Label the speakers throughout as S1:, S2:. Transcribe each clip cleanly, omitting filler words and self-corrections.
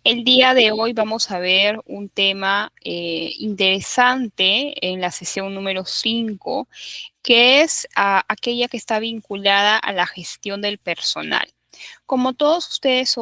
S1: El día de hoy vamos a ver un tema interesante en la sesión número 5, que es aquella que está vinculada a la gestión del personal. Como todos ustedes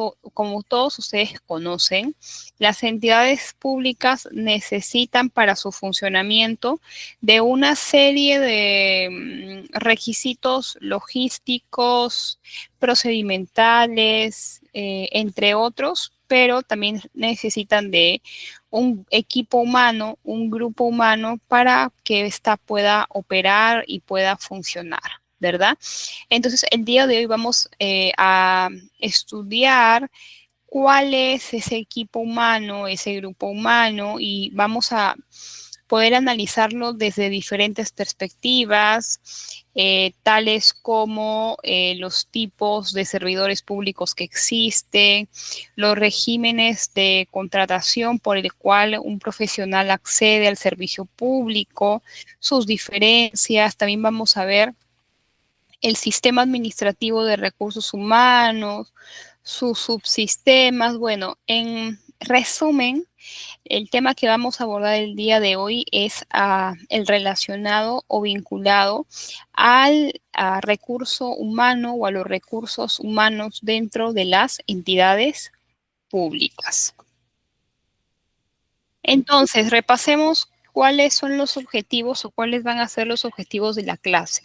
S1: conocen, las entidades públicas necesitan para su funcionamiento de una serie de requisitos logísticos, procedimentales, entre otros, pero también necesitan de un equipo humano, un grupo humano para que ésta pueda operar y pueda funcionar, ¿verdad? Entonces, el día de hoy vamos a estudiar cuál es ese equipo humano, ese grupo humano, y vamos a poder analizarlo desde diferentes perspectivas, tales como los tipos de servidores públicos que existen, los regímenes de contratación por el cual un profesional accede al servicio público, sus diferencias. También vamos a ver el sistema administrativo de recursos humanos, sus subsistemas. Bueno, en resumen, el tema que vamos a abordar el día de hoy es el relacionado o vinculado al recurso humano o a los recursos humanos dentro de las entidades públicas. Entonces, repasemos cuáles son los objetivos o cuáles van a ser los objetivos de la clase.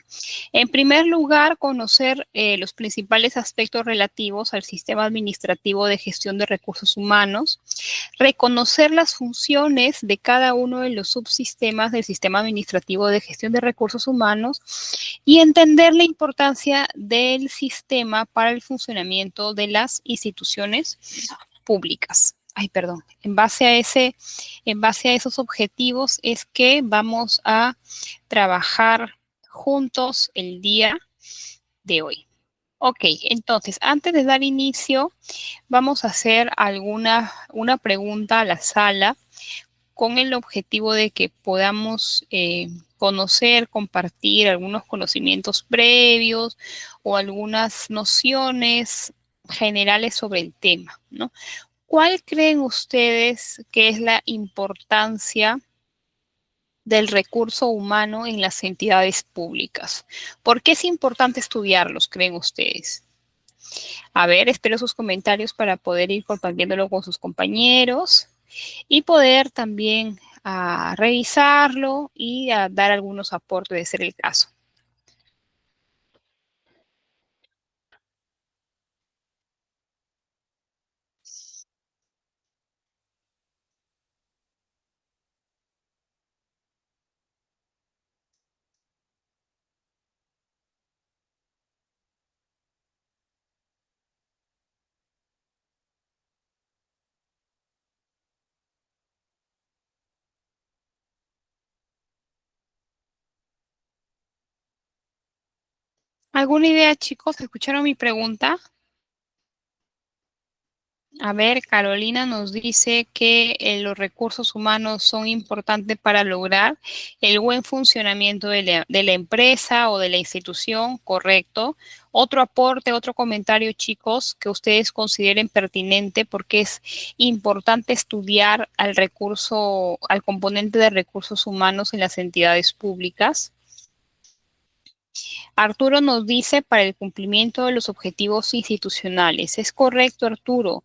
S1: En primer lugar, conocer los principales aspectos relativos al sistema administrativo de gestión de recursos humanos, reconocer las funciones de cada uno de los subsistemas del sistema administrativo de gestión de recursos humanos y entender la importancia del sistema para el funcionamiento de las instituciones públicas. Ay, perdón. En base a esos objetivos es que vamos a trabajar juntos el día de hoy. Ok, entonces, antes de dar inicio, vamos a hacer una pregunta a la sala con el objetivo de que podamos conocer, compartir algunos conocimientos previos o algunas nociones generales sobre el tema, ¿no? ¿Cuál creen ustedes que es la importancia del recurso humano en las entidades públicas? ¿Por qué es importante estudiarlos, creen ustedes? A ver, espero sus comentarios para poder ir compartiéndolo con sus compañeros y poder también revisarlo y dar algunos aportes de ser el caso. ¿Alguna idea, chicos? ¿Escucharon mi pregunta? A ver, Carolina nos dice que los recursos humanos son importantes para lograr el buen funcionamiento de la empresa o de la institución, correcto. Otro aporte, otro comentario, chicos, que ustedes consideren pertinente porque es importante estudiar al componente de recursos humanos en las entidades públicas. Arturo nos dice para el cumplimiento de los objetivos institucionales. Es correcto, Arturo.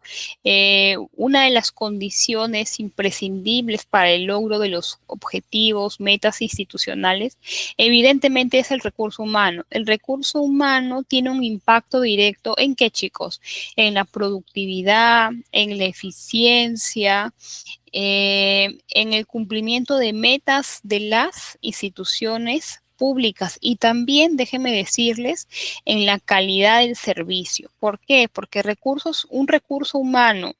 S1: Una de las condiciones imprescindibles para el logro de los objetivos, metas institucionales, evidentemente es el recurso humano. El recurso humano tiene un impacto directo en qué, chicos? En la productividad, en la eficiencia, en el cumplimiento de metas de las instituciones públicas y también, déjenme decirles, en la calidad del servicio. ¿Por qué? Porque un recurso humano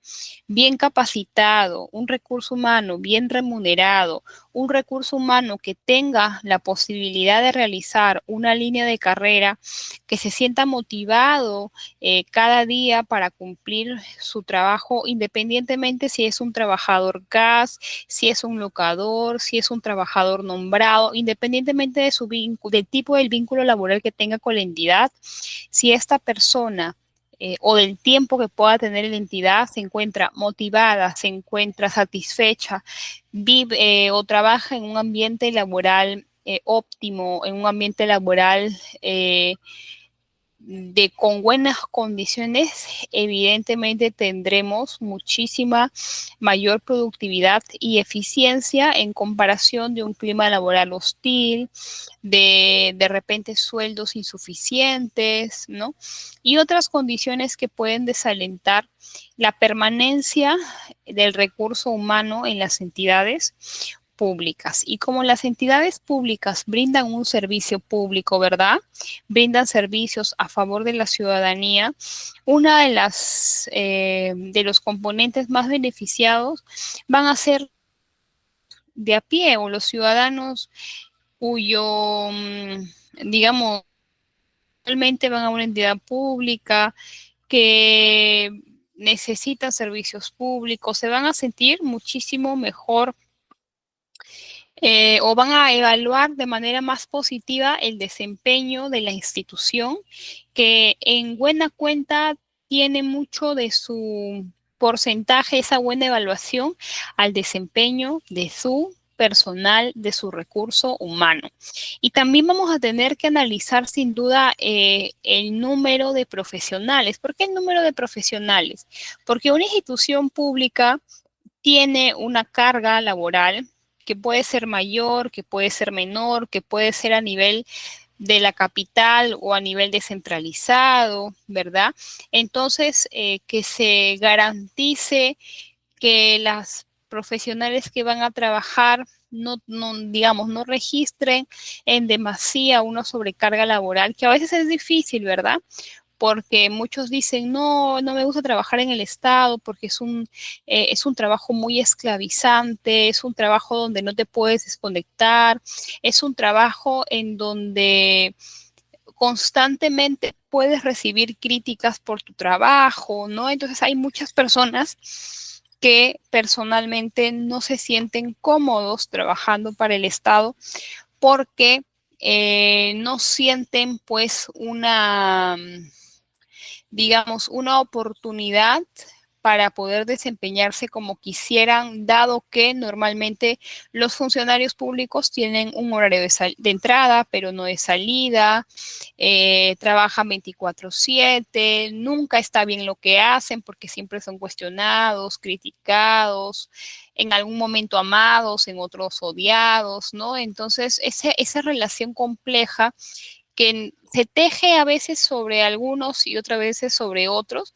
S1: bien capacitado, un recurso humano bien remunerado, un recurso humano que tenga la posibilidad de realizar una línea de carrera, que se sienta motivado cada día para cumplir su trabajo, independientemente si es un trabajador gas, si es un locador, si es un trabajador nombrado, independientemente de del tipo del vínculo laboral que tenga con la entidad, si esta persona o del tiempo que pueda tener la entidad, se encuentra motivada, se encuentra satisfecha, vive o trabaja en un ambiente laboral óptimo, en un ambiente laboral con buenas condiciones, evidentemente tendremos muchísima mayor productividad y eficiencia en comparación de un clima laboral hostil, de repente sueldos insuficientes, ¿no? Y otras condiciones que pueden desalentar la permanencia del recurso humano en las entidades públicas. Y como las entidades públicas brindan un servicio público, ¿verdad? Brindan servicios a favor de la ciudadanía. Una de los componentes más beneficiados van a ser de a pie o los ciudadanos cuyo, digamos, realmente van a una entidad pública que necesitan servicios públicos, se van a sentir muchísimo mejor o van a evaluar de manera más positiva el desempeño de la institución, que en buena cuenta tiene mucho de su porcentaje, esa buena evaluación al desempeño de su personal, de su recurso humano. Y también vamos a tener que analizar sin duda el número de profesionales. ¿Por qué el número de profesionales? Porque una institución pública tiene una carga laboral que puede ser mayor, que puede ser menor, que puede ser a nivel de la capital o a nivel descentralizado, ¿verdad? Entonces, que se garantice que las profesionales que van a trabajar digamos, no registren en demasía una sobrecarga laboral, que a veces es difícil, ¿verdad? Porque muchos dicen, no, no me gusta trabajar en el Estado porque es un trabajo muy esclavizante, es un trabajo donde no te puedes desconectar, es un trabajo en donde constantemente puedes recibir críticas por tu trabajo, ¿no? Entonces hay muchas personas que personalmente no se sienten cómodos trabajando para el Estado porque no sienten pues digamos, una oportunidad para poder desempeñarse como quisieran, dado que normalmente los funcionarios públicos tienen un horario de entrada, pero no de salida, trabajan 24/7, nunca está bien lo que hacen porque siempre son cuestionados, criticados, en algún momento amados, en otros odiados, ¿no? Entonces, esa relación compleja que se teje a veces sobre algunos y otras veces sobre otros,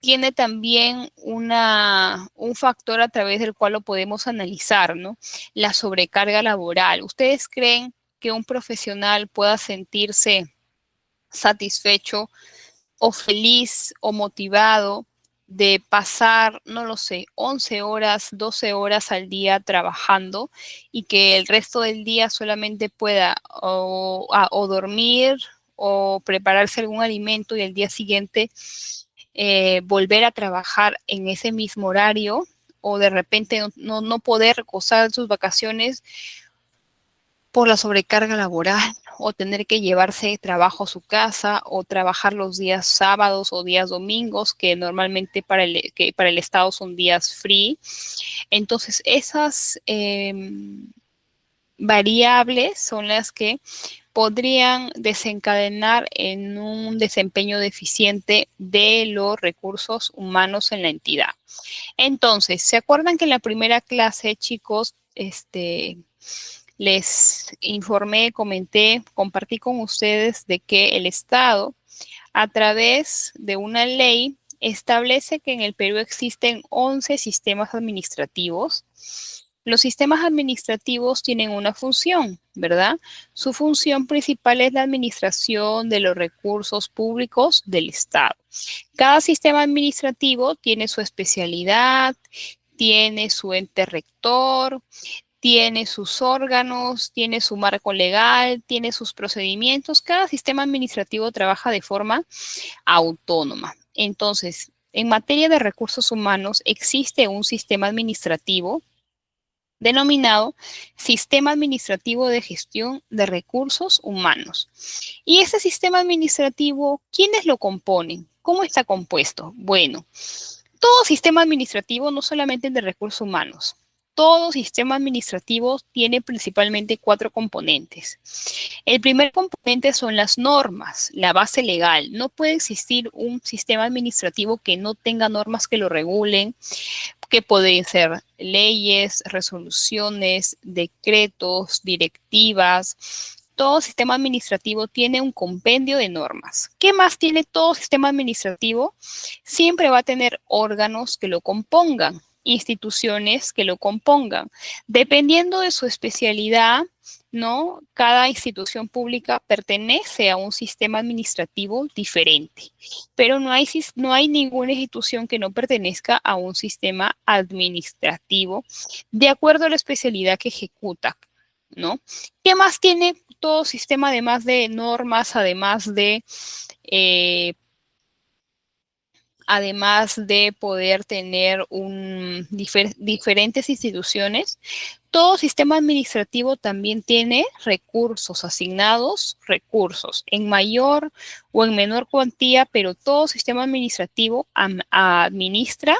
S1: tiene también un factor a través del cual lo podemos analizar, ¿no? La sobrecarga laboral. ¿Ustedes creen que un profesional pueda sentirse satisfecho o feliz o motivado de pasar, no lo sé, 11 horas, 12 horas al día trabajando y que el resto del día solamente pueda o dormir o prepararse algún alimento y el día siguiente volver a trabajar en ese mismo horario o de repente no poder gozar de sus vacaciones por la sobrecarga laboral o tener que llevarse trabajo a su casa o trabajar los días sábados o días domingos, que normalmente que para el Estado son días free. Entonces, esas variables son las que podrían desencadenar en un desempeño deficiente de los recursos humanos en la entidad. Entonces, ¿se acuerdan que en la primera clase, chicos, les informé, comenté, compartí con ustedes de que el Estado, a través de una ley, establece que en el Perú existen 11 sistemas administrativos. Los sistemas administrativos tienen una función, ¿verdad? Su función principal es la administración de los recursos públicos del Estado. Cada sistema administrativo tiene su especialidad, tiene su ente rector, tiene sus órganos, tiene su marco legal, tiene sus procedimientos. Cada sistema administrativo trabaja de forma autónoma. Entonces, en materia de recursos humanos, existe un sistema administrativo denominado Sistema Administrativo de Gestión de Recursos Humanos. Y este sistema administrativo, ¿quiénes lo componen? ¿Cómo está compuesto? Bueno, todo sistema administrativo, no solamente el de recursos humanos, todo sistema administrativo tiene principalmente 4 componentes. El primer componente son las normas, la base legal. No puede existir un sistema administrativo que no tenga normas que lo regulen, que pueden ser leyes, resoluciones, decretos, directivas. Todo sistema administrativo tiene un compendio de normas. ¿Qué más tiene todo sistema administrativo? Siempre va a tener órganos que lo compongan, instituciones que lo compongan. Dependiendo de su especialidad, ¿no? Cada institución pública pertenece a un sistema administrativo diferente, pero no hay ninguna institución que no pertenezca a un sistema administrativo de acuerdo a la especialidad que ejecuta, ¿no? ¿Qué más tiene todo sistema además de normas, además de poder tener diferentes instituciones? Todo sistema administrativo también tiene recursos asignados, recursos en mayor o en menor cuantía, pero todo sistema administrativo administra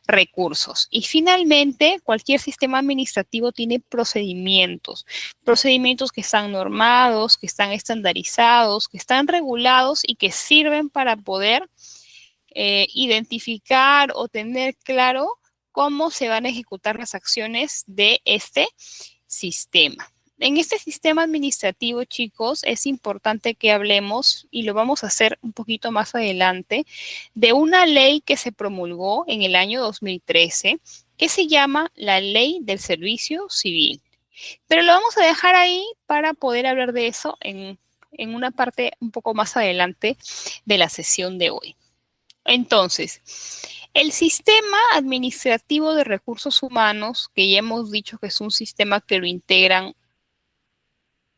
S1: recursos. Y finalmente, cualquier sistema administrativo tiene procedimientos, procedimientos que están normados, que están estandarizados, que están regulados y que sirven para poder identificar o tener claro cómo se van a ejecutar las acciones de este sistema. En este sistema administrativo, chicos, es importante que hablemos, y lo vamos a hacer un poquito más adelante, de una ley que se promulgó en el año 2013, que se llama la Ley del Servicio Civil. Pero lo vamos a dejar ahí para poder hablar de eso en una parte un poco más adelante de la sesión de hoy. Entonces, el sistema administrativo de recursos humanos, que ya hemos dicho que es un sistema que lo integran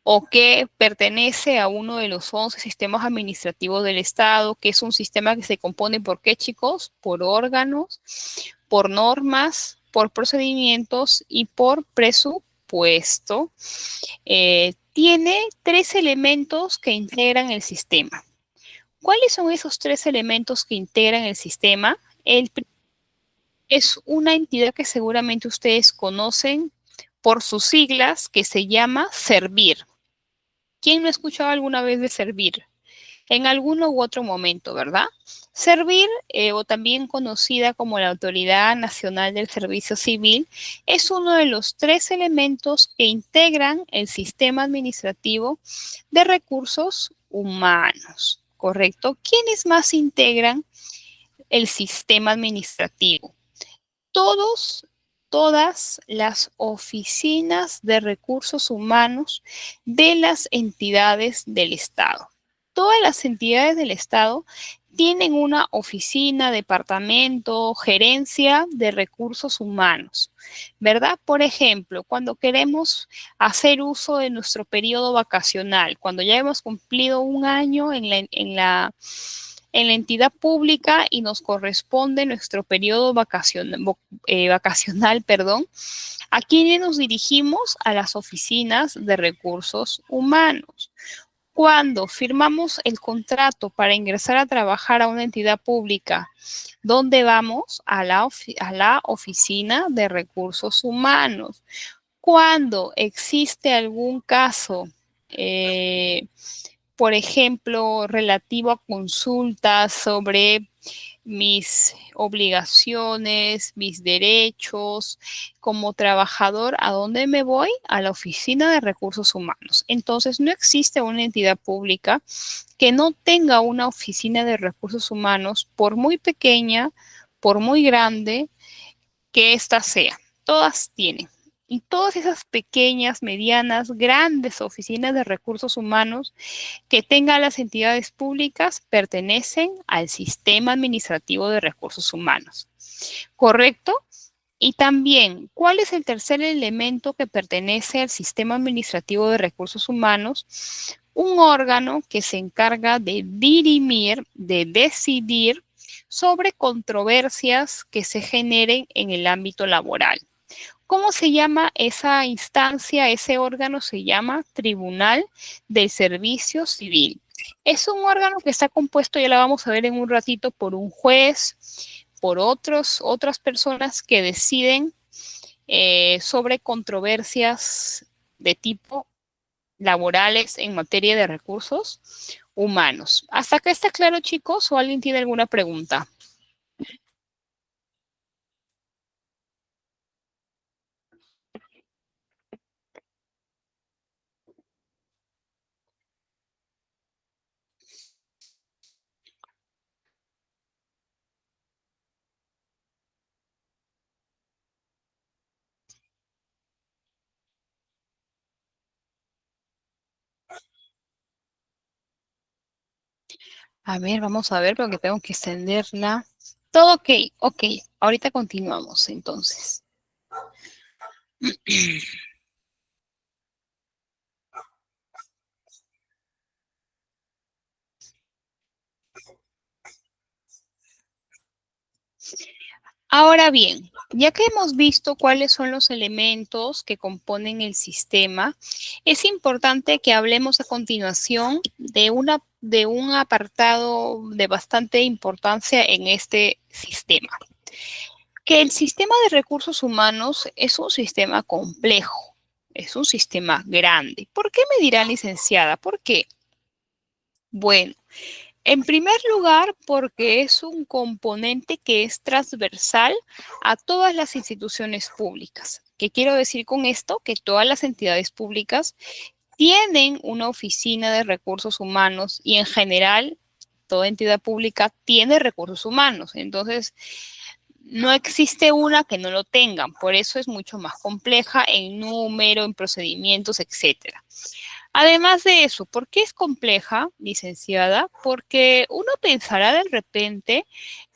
S1: o que pertenece a uno de los 11 sistemas administrativos del Estado, que es un sistema que se compone ¿por qué, chicos? Por órganos, por normas, por procedimientos y por presupuesto. Tiene 3 elementos que integran el sistema. ¿Cuáles son esos 3 elementos que integran el sistema? Es una entidad que seguramente ustedes conocen por sus siglas, que se llama Servir. ¿Quién no ha escuchado alguna vez de Servir? En alguno u otro momento, ¿verdad? Servir, o también conocida como la Autoridad Nacional del Servicio Civil, es uno de los 3 elementos que integran el sistema administrativo de recursos humanos. ¿Correcto? ¿Quiénes más integran el sistema administrativo? Todas las oficinas de recursos humanos de las entidades del Estado. Todas las entidades del Estado tienen una oficina, departamento, gerencia de recursos humanos, ¿verdad? Por ejemplo, cuando queremos hacer uso de nuestro periodo vacacional, cuando ya hemos cumplido un año en la entidad pública y nos corresponde nuestro periodo vacacional, ¿a quiénes nos dirigimos? A las oficinas de recursos humanos. Cuando firmamos el contrato para ingresar a trabajar a una entidad pública, ¿dónde vamos? A la oficina de recursos humanos. Cuando existe algún caso, por ejemplo, relativo a consultas sobre mis obligaciones, mis derechos como trabajador, ¿a dónde me voy? A la oficina de recursos humanos. Entonces, no existe una entidad pública que no tenga una oficina de recursos humanos, por muy pequeña, por muy grande que ésta sea. Todas tienen. Y todas esas pequeñas, medianas, grandes oficinas de recursos humanos que tengan las entidades públicas pertenecen al sistema administrativo de recursos humanos. ¿Correcto? Y también, ¿cuál es el tercer elemento que pertenece al sistema administrativo de recursos humanos? Un órgano que se encarga de dirimir, de decidir sobre controversias que se generen en el ámbito laboral. ¿Cómo se llama esa instancia, ese órgano? Se llama Tribunal del Servicio Civil. Es un órgano que está compuesto, ya la vamos a ver en un ratito, por un juez, por otras personas que deciden sobre controversias de tipo laborales en materia de recursos humanos. ¿Hasta acá está claro, chicos? ¿O alguien tiene alguna pregunta? A ver, vamos a ver, porque tengo que extenderla. Todo ok, ok. Ahorita continuamos entonces. Ahora bien, ya que hemos visto cuáles son los elementos que componen el sistema, es importante que hablemos a continuación de un apartado de bastante importancia en este sistema. Que el sistema de recursos humanos es un sistema complejo, es un sistema grande. ¿Por qué me dirá, licenciada? ¿Por qué? Bueno, en primer lugar, porque es un componente que es transversal a todas las instituciones públicas. ¿Qué quiero decir con esto? Que todas las entidades públicas tienen una oficina de recursos humanos y en general toda entidad pública tiene recursos humanos. Entonces, no existe una que no lo tengan. Por eso es mucho más compleja en número, en procedimientos, etcétera. Además de eso, ¿por qué es compleja, licenciada? Porque uno pensará de repente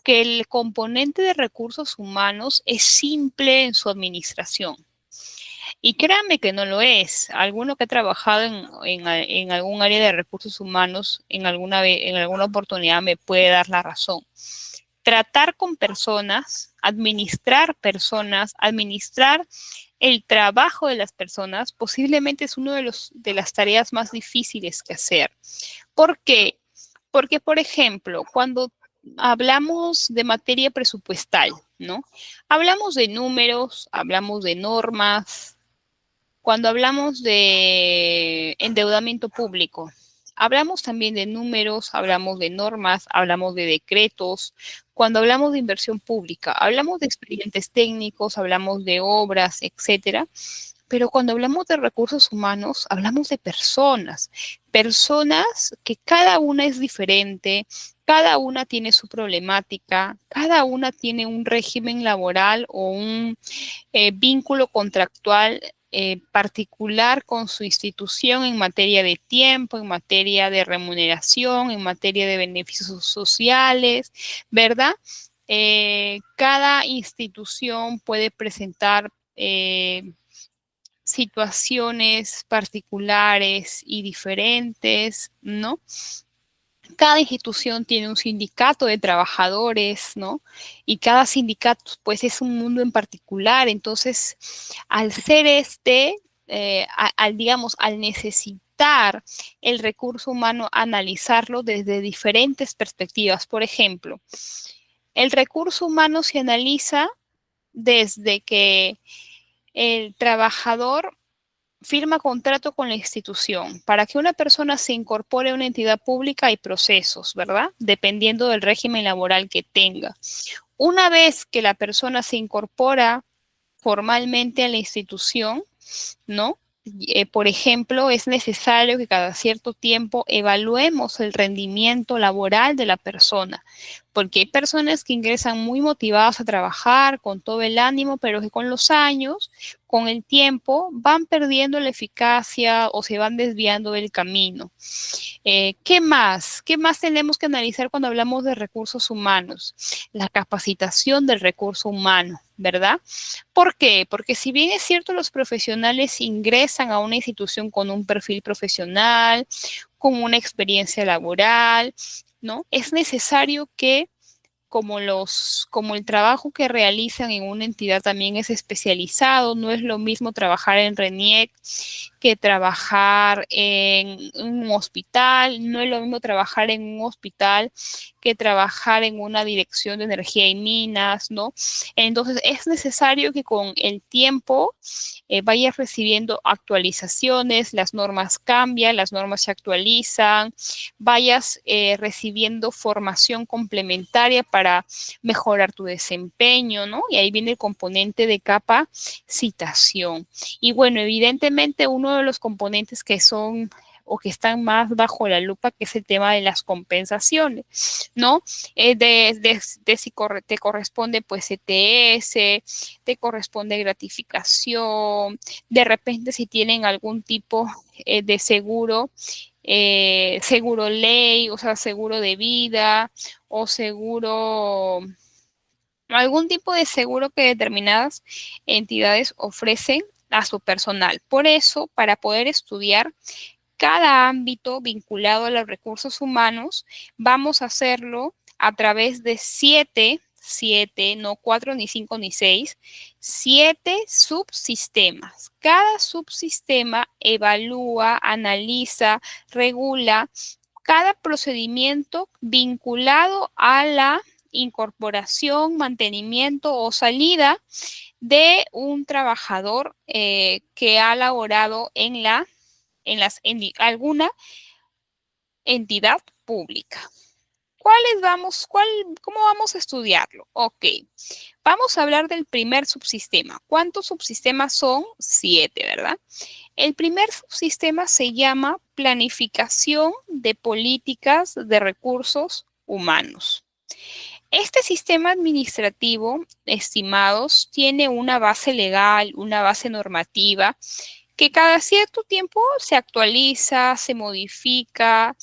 S1: que el componente de recursos humanos es simple en su administración. Y créanme que no lo es. Alguno que ha trabajado en algún área de recursos humanos en alguna oportunidad me puede dar la razón. Tratar con personas, administrar el trabajo de las personas posiblemente es una de las tareas más difíciles que hacer. ¿Por qué? Porque, por ejemplo, cuando hablamos de materia presupuestal, ¿no? Hablamos de números, hablamos de normas, cuando hablamos de endeudamiento público, hablamos también de números, hablamos de normas, hablamos de decretos. Cuando hablamos de inversión pública, hablamos de expedientes técnicos, hablamos de obras, etcétera. Pero cuando hablamos de recursos humanos, hablamos de personas, personas que cada una es diferente, cada una tiene su problemática, cada una tiene un régimen laboral o un vínculo contractual particular con su institución en materia de tiempo, en materia de remuneración, en materia de beneficios sociales, ¿verdad? Cada institución puede presentar situaciones particulares y diferentes, ¿no? Cada institución tiene un sindicato de trabajadores, ¿no? Y cada sindicato, pues, es un mundo en particular. Entonces, al ser digamos, al necesitar el recurso humano, analizarlo desde diferentes perspectivas. Por ejemplo, el recurso humano se analiza desde que el trabajador firma contrato con la institución. Para que una persona se incorpore a una entidad pública hay procesos, ¿verdad? Dependiendo del régimen laboral que tenga. Una vez que la persona se incorpora formalmente a la institución, ¿no? Por ejemplo, es necesario que cada cierto tiempo evaluemos el rendimiento laboral de la persona, porque hay personas que ingresan muy motivadas a trabajar con todo el ánimo, pero que con los años, con el tiempo, van perdiendo la eficacia o se van desviando del camino. ¿Qué más? ¿Qué más tenemos que analizar cuando hablamos de recursos humanos? La capacitación del recurso humano, ¿verdad? ¿Por qué? Porque si bien es cierto, los profesionales ingresan a una institución con un perfil profesional, con una experiencia laboral, ¿no? Es necesario que como el trabajo que realizan en una entidad también es especializado, no es lo mismo trabajar en RENIEC que trabajar en un hospital, no es lo mismo trabajar en un hospital que trabajar en una dirección de energía y minas, ¿no? Entonces es necesario que con el tiempo vayas recibiendo actualizaciones, las normas cambian, las normas se actualizan, vayas recibiendo formación complementaria para mejorar tu desempeño, ¿no? Y ahí viene el componente de capacitación. Y bueno, evidentemente uno de los componentes que son o que están más bajo la lupa, que es el tema de las compensaciones, ¿no? De si te corresponde pues CTS, te corresponde gratificación, de repente si tienen algún tipo de seguro, seguro ley, o sea, seguro de vida o seguro, algún tipo de seguro que determinadas entidades ofrecen a su personal. Por eso, para poder estudiar cada ámbito vinculado a los recursos humanos, vamos a hacerlo a través de siete, no cuatro, ni cinco, ni seis, 7 subsistemas. Cada subsistema evalúa, analiza, regula cada procedimiento vinculado a la incorporación, mantenimiento o salida de un trabajador que ha laborado alguna entidad pública. ¿Cómo vamos a estudiarlo? Ok, vamos a hablar del primer subsistema. ¿Cuántos subsistemas son? 7, ¿verdad? El primer subsistema se llama planificación de políticas de recursos humanos. Este sistema administrativo, estimados, tiene una base legal, una base normativa que cada cierto tiempo se actualiza, se modifica,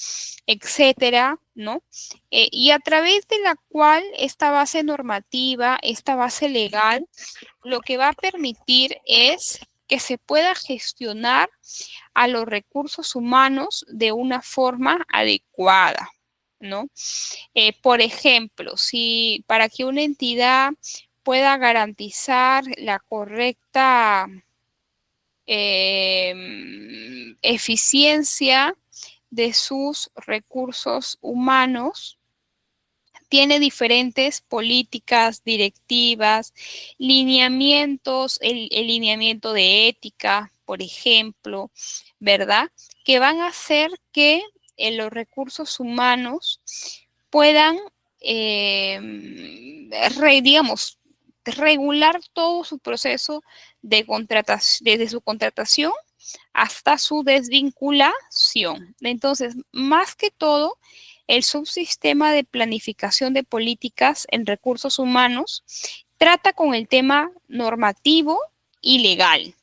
S1: etcétera, ¿no? Y a través de la cual esta base normativa, esta base legal, lo que va a permitir es que se pueda gestionar a los recursos humanos de una forma adecuada, ¿no? Por ejemplo, si para que una entidad pueda garantizar la correcta eficiencia de sus recursos humanos, tiene diferentes políticas, directivas, lineamientos, el lineamiento de ética, por ejemplo, ¿verdad? Que van a hacer que los recursos humanos puedan, digamos, regular todo su proceso de contratación, desde su contratación hasta su desvinculación. Entonces, más que todo, el subsistema de planificación de políticas en recursos humanos trata con el tema normativo y legal.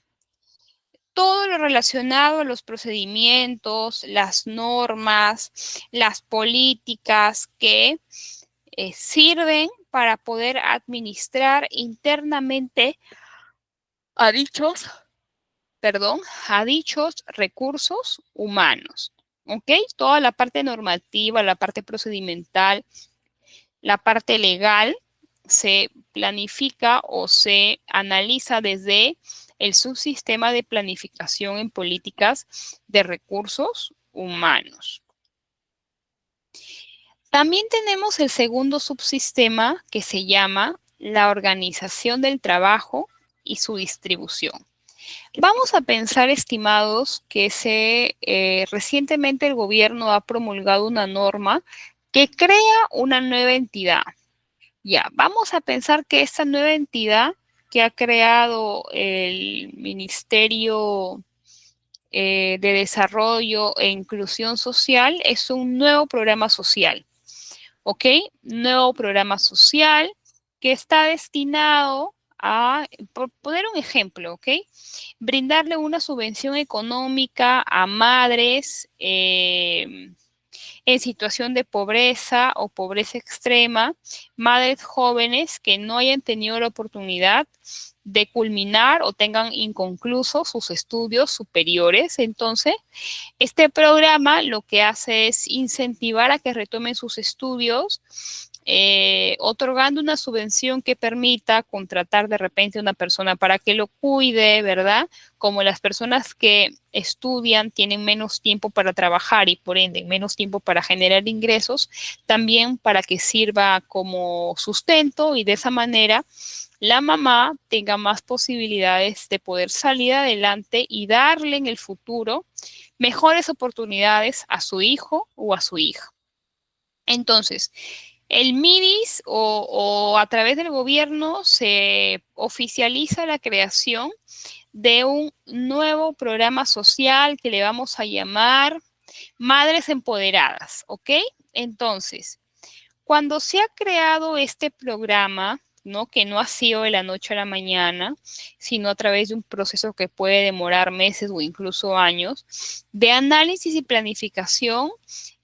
S1: Todo lo relacionado a los procedimientos, las normas, las políticas que sirven para poder administrar internamente a a dichos recursos humanos. ¿Ok? Toda la parte normativa, la parte procedimental, la parte legal se planifica o se analiza desde el subsistema de planificación en políticas de recursos humanos. También tenemos el segundo subsistema que se llama la organización del trabajo y su distribución. Vamos a pensar, estimados, que recientemente el gobierno ha promulgado una norma que crea una nueva entidad. Ya, vamos a pensar que esta nueva entidad que ha creado el Ministerio de Desarrollo e Inclusión Social es un nuevo programa social. ¿Ok? Nuevo programa social que está destinado a, por poner un ejemplo, ¿ok? Brindarle una subvención económica a madres en situación de pobreza o pobreza extrema, madres jóvenes que no hayan tenido la oportunidad de culminar o tengan inconclusos sus estudios superiores. Entonces, este programa lo que hace es incentivar a que retomen sus estudios otorgando una subvención que permita contratar de repente a una persona para que lo cuide, ¿verdad? Como las personas que estudian tienen menos tiempo para trabajar y por ende menos tiempo para generar ingresos, también para que sirva como sustento y de esa manera la mamá tenga más posibilidades de poder salir adelante y darle en el futuro mejores oportunidades a su hijo o a su hija. Entonces, el MIDIS o a través del gobierno se oficializa la creación de un nuevo programa social que le vamos a llamar Madres Empoderadas, ¿ok? Entonces, cuando se ha creado este programa, ¿no? Que no ha sido de la noche a la mañana, sino a través de un proceso que puede demorar meses o incluso años, de análisis y planificación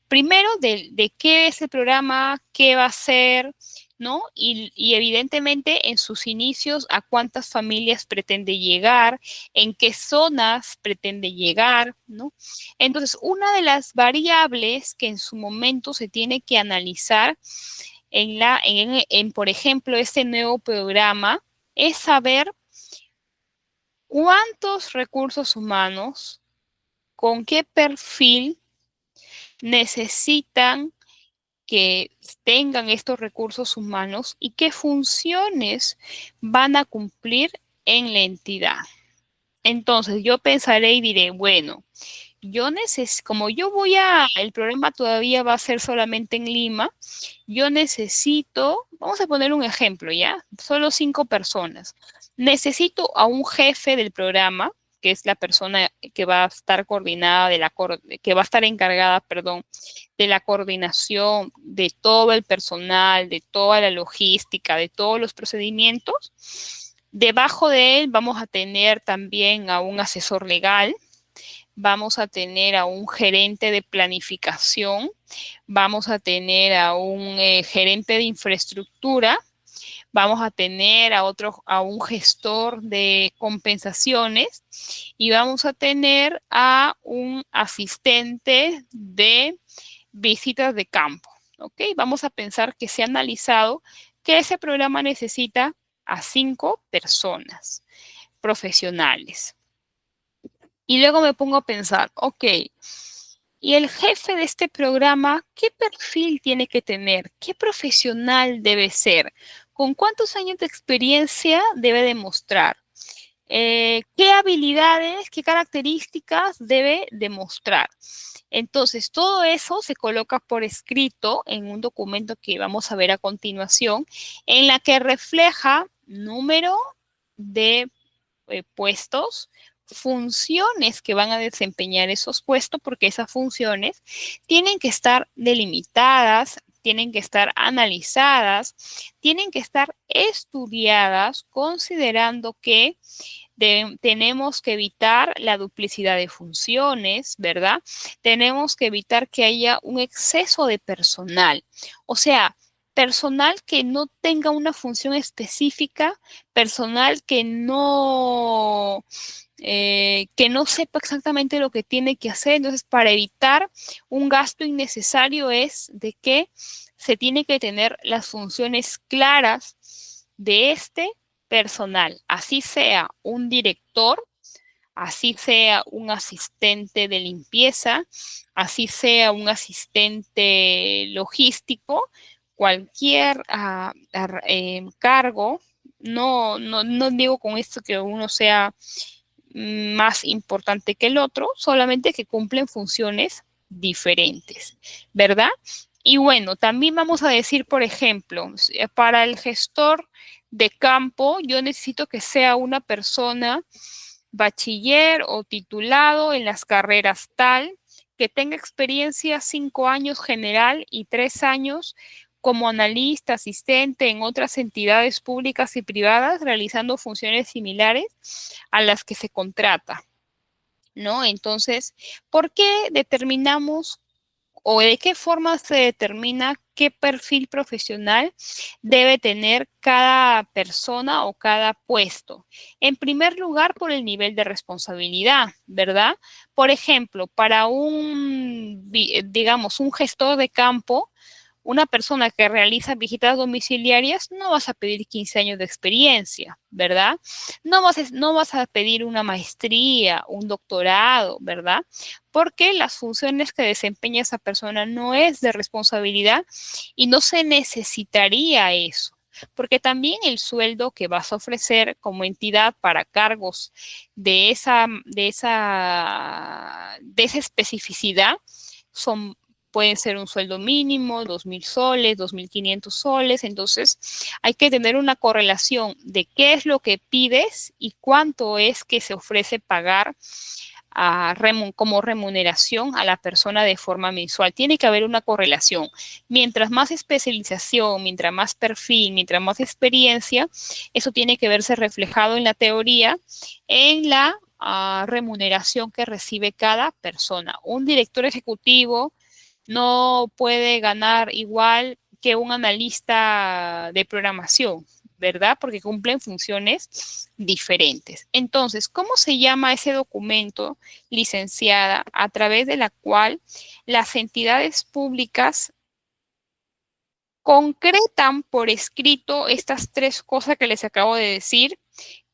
S1: primero de qué es el programa, qué va a ser, ¿no? Y evidentemente en sus inicios a cuántas familias pretende llegar, en qué zonas pretende llegar, ¿no? Entonces, una de las variables que en su momento se tiene que analizar por ejemplo, este nuevo programa es saber cuántos recursos humanos, con qué perfil necesitan que tengan estos recursos humanos y qué funciones van a cumplir en la entidad. Entonces, yo pensaré y diré, bueno, como el programa todavía va a ser solamente en Lima, yo necesito, vamos a poner un ejemplo, ¿ya? Solo 5 personas. Necesito a un jefe del programa, que es la persona que va a estar coordinada que va a estar encargada, perdón, de la coordinación de todo el personal, de toda la logística, de todos los procedimientos. Debajo de él vamos a tener también a un asesor legal, vamos a tener a un gerente de planificación, vamos a tener a un gerente de infraestructura, vamos a tener a un gestor de compensaciones y vamos a tener a un asistente de visitas de campo. ¿Ok? Vamos a pensar que se ha analizado que ese programa necesita a 5 personas profesionales. Y luego me pongo a pensar, ok, ¿y el jefe de este programa qué perfil tiene que tener? ¿Qué profesional debe ser? ¿Con cuántos años de experiencia debe demostrar? ¿Qué habilidades, qué características debe demostrar? Entonces, todo eso se coloca por escrito en un documento que vamos a ver a continuación, en la que refleja número de puestos, funciones que van a desempeñar esos puestos, porque esas funciones tienen que estar delimitadas, tienen que estar analizadas, tienen que estar estudiadas, considerando que tenemos que evitar la duplicidad de funciones, ¿verdad? Tenemos que evitar que haya un exceso de personal. O sea, personal que no tenga una función específica, personal que no sepa exactamente lo que tiene que hacer. Entonces, para evitar un gasto innecesario es de que se tiene que tener las funciones claras de este personal, así sea un director, así sea un asistente de limpieza, así sea un asistente logístico, cualquier cargo. No digo con esto que uno sea más importante que el otro, solamente que cumplen funciones diferentes, ¿verdad? Y bueno, también vamos a decir, por ejemplo, para el gestor de campo, yo necesito que sea una persona bachiller o titulado en las carreras tal, que tenga experiencia 5 años general y 3 años como analista, asistente en otras entidades públicas y privadas, realizando funciones similares a las que se contrata, ¿no? Entonces, ¿por qué determinamos o de qué forma se determina qué perfil profesional debe tener cada persona o cada puesto? En primer lugar, por el nivel de responsabilidad, ¿verdad? Por ejemplo, para digamos, un gestor de campo, Una persona que realiza visitas domiciliarias no vas a pedir 15 años de experiencia, ¿verdad? No vas a pedir una maestría, un doctorado, ¿verdad? Porque las funciones que desempeña esa persona no es de responsabilidad y no se necesitaría eso. Porque también el sueldo que vas a ofrecer como entidad para cargos de esa especificidad son, pueden ser un sueldo mínimo, 2.000 soles, 2.500 soles. Entonces, hay que tener una correlación de qué es lo que pides y cuánto es que se ofrece pagar como remuneración a la persona de forma mensual. Tiene que haber una correlación. Mientras más especialización, mientras más perfil, mientras más experiencia, eso tiene que verse reflejado en la teoría, en la remuneración que recibe cada persona. Un director ejecutivo no puede ganar igual que un analista de programación, ¿verdad? Porque cumplen funciones diferentes. Entonces, ¿cómo se llama ese documento, licenciada, a través de la cual las entidades públicas concretan por escrito estas tres cosas que les acabo de decir?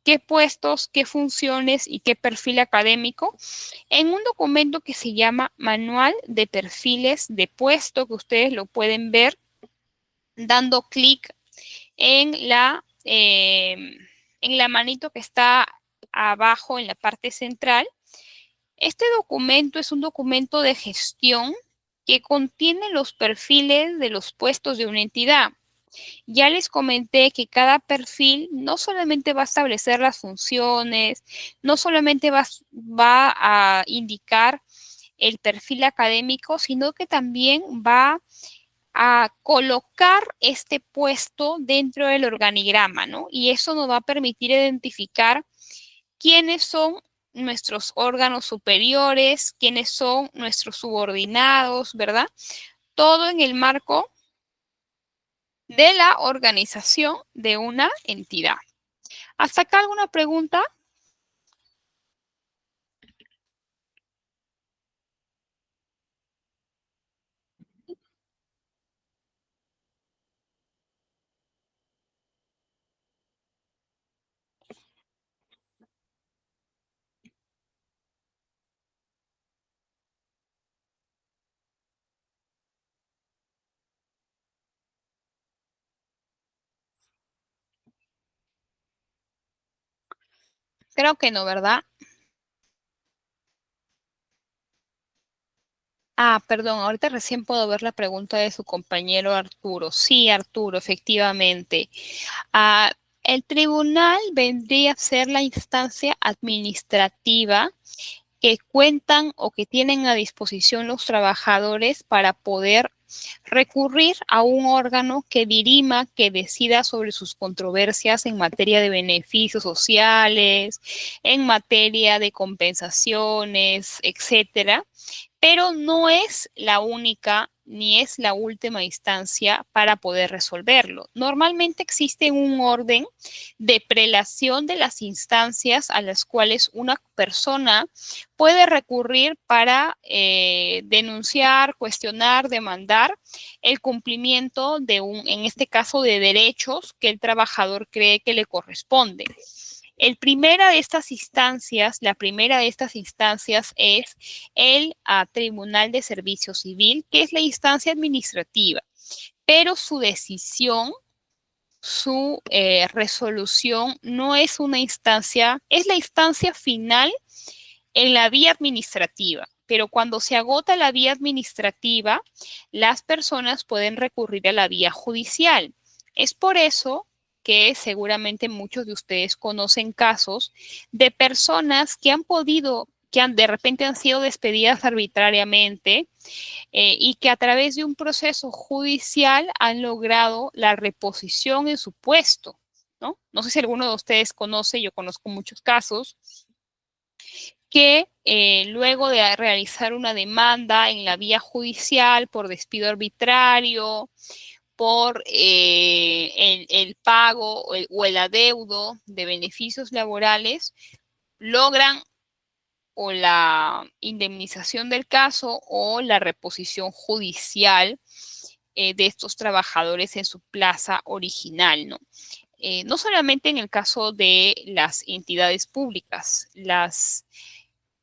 S1: ¿Qué puestos, qué funciones y qué perfil académico? En un documento que se llama Manual de Perfiles de Puesto, que ustedes lo pueden ver dando clic en la manito que está abajo en la parte central. Este documento es un documento de gestión que contiene los perfiles de los puestos de una entidad. Ya les comenté que cada perfil no solamente va a establecer las funciones, no solamente va a indicar el perfil académico, sino que también va a colocar este puesto dentro del organigrama, ¿no? Y eso nos va a permitir identificar quiénes son nuestros órganos superiores, quiénes son nuestros subordinados, ¿verdad? Todo en el marco de la organización de una entidad. ¿Hasta acá alguna pregunta? Creo que no, ¿verdad? Perdón, ahorita recién puedo ver la pregunta de su compañero Arturo. Sí, Arturo, efectivamente. Ah, el tribunal vendría a ser la instancia administrativa que cuentan o que tienen a disposición los trabajadores para poder recurrir a un órgano que dirima, que decida sobre sus controversias en materia de beneficios sociales, en materia de compensaciones, etcétera, pero no es la única ni es la última instancia para poder resolverlo. Normalmente existe un orden de prelación de las instancias a las cuales una persona puede recurrir para denunciar, cuestionar, demandar el cumplimiento en este caso, de derechos que el trabajador cree que le corresponden. La primera de estas instancias es el Tribunal de Servicio Civil, que es la instancia administrativa, pero su decisión, su resolución no es una instancia, es la instancia final en la vía administrativa. Pero cuando se agota la vía administrativa, las personas pueden recurrir a la vía judicial. Es por eso que seguramente muchos de ustedes conocen casos de personas que de repente han sido despedidas arbitrariamente y que a través de un proceso judicial han logrado la reposición en su puesto, ¿no? No sé si alguno de ustedes conoce, yo conozco muchos casos que luego de realizar una demanda en la vía judicial por despido arbitrario, por el pago o el adeudo de beneficios laborales, logran o la indemnización del caso o la reposición judicial de estos trabajadores en su plaza original, ¿no? No solamente en el caso de las entidades públicas, las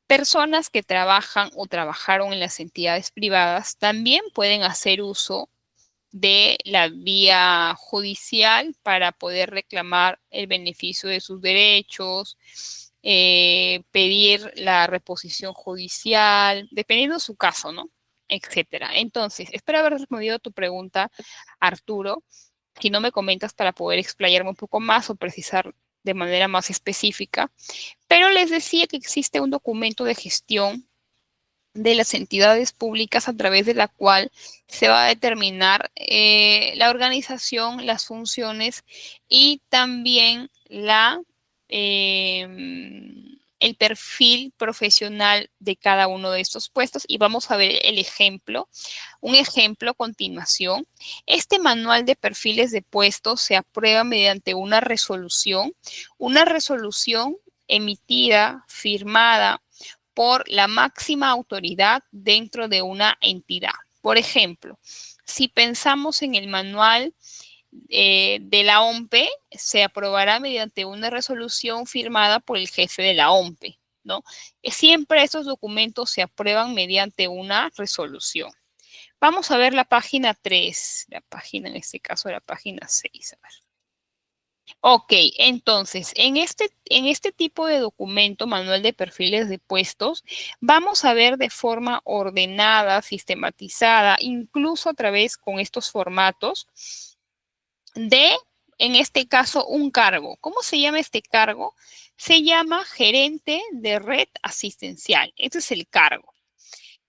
S1: personas que trabajan o trabajaron en las entidades privadas también pueden hacer uso de la vía judicial para poder reclamar el beneficio de sus derechos, pedir la reposición judicial, dependiendo de su caso, ¿no? Etcétera. Entonces, espero haber respondido a tu pregunta, Arturo. Si no me comentas para poder explayarme un poco más o precisar de manera más específica, pero les decía que existe un documento de gestión de las entidades públicas a través de la cual se va a determinar la organización, las funciones y también el perfil profesional de cada uno de estos puestos. Y vamos a ver el ejemplo, un ejemplo a continuación. Este manual de perfiles de puestos se aprueba mediante una resolución emitida, firmada por la máxima autoridad dentro de una entidad. Por ejemplo, si pensamos en el manual de la OMPE, se aprobará mediante una resolución firmada por el jefe de la OMPE, ¿no? Siempre estos documentos se aprueban mediante una resolución. Vamos a ver la página 3, la página, en este caso, la página 6. A ver. Ok, entonces, en este tipo de documento, manual de perfiles de puestos, vamos a ver de forma ordenada, sistematizada, incluso a través con estos formatos de, en este caso, un cargo. ¿Cómo se llama este cargo? Se llama gerente de red asistencial. Este es el cargo.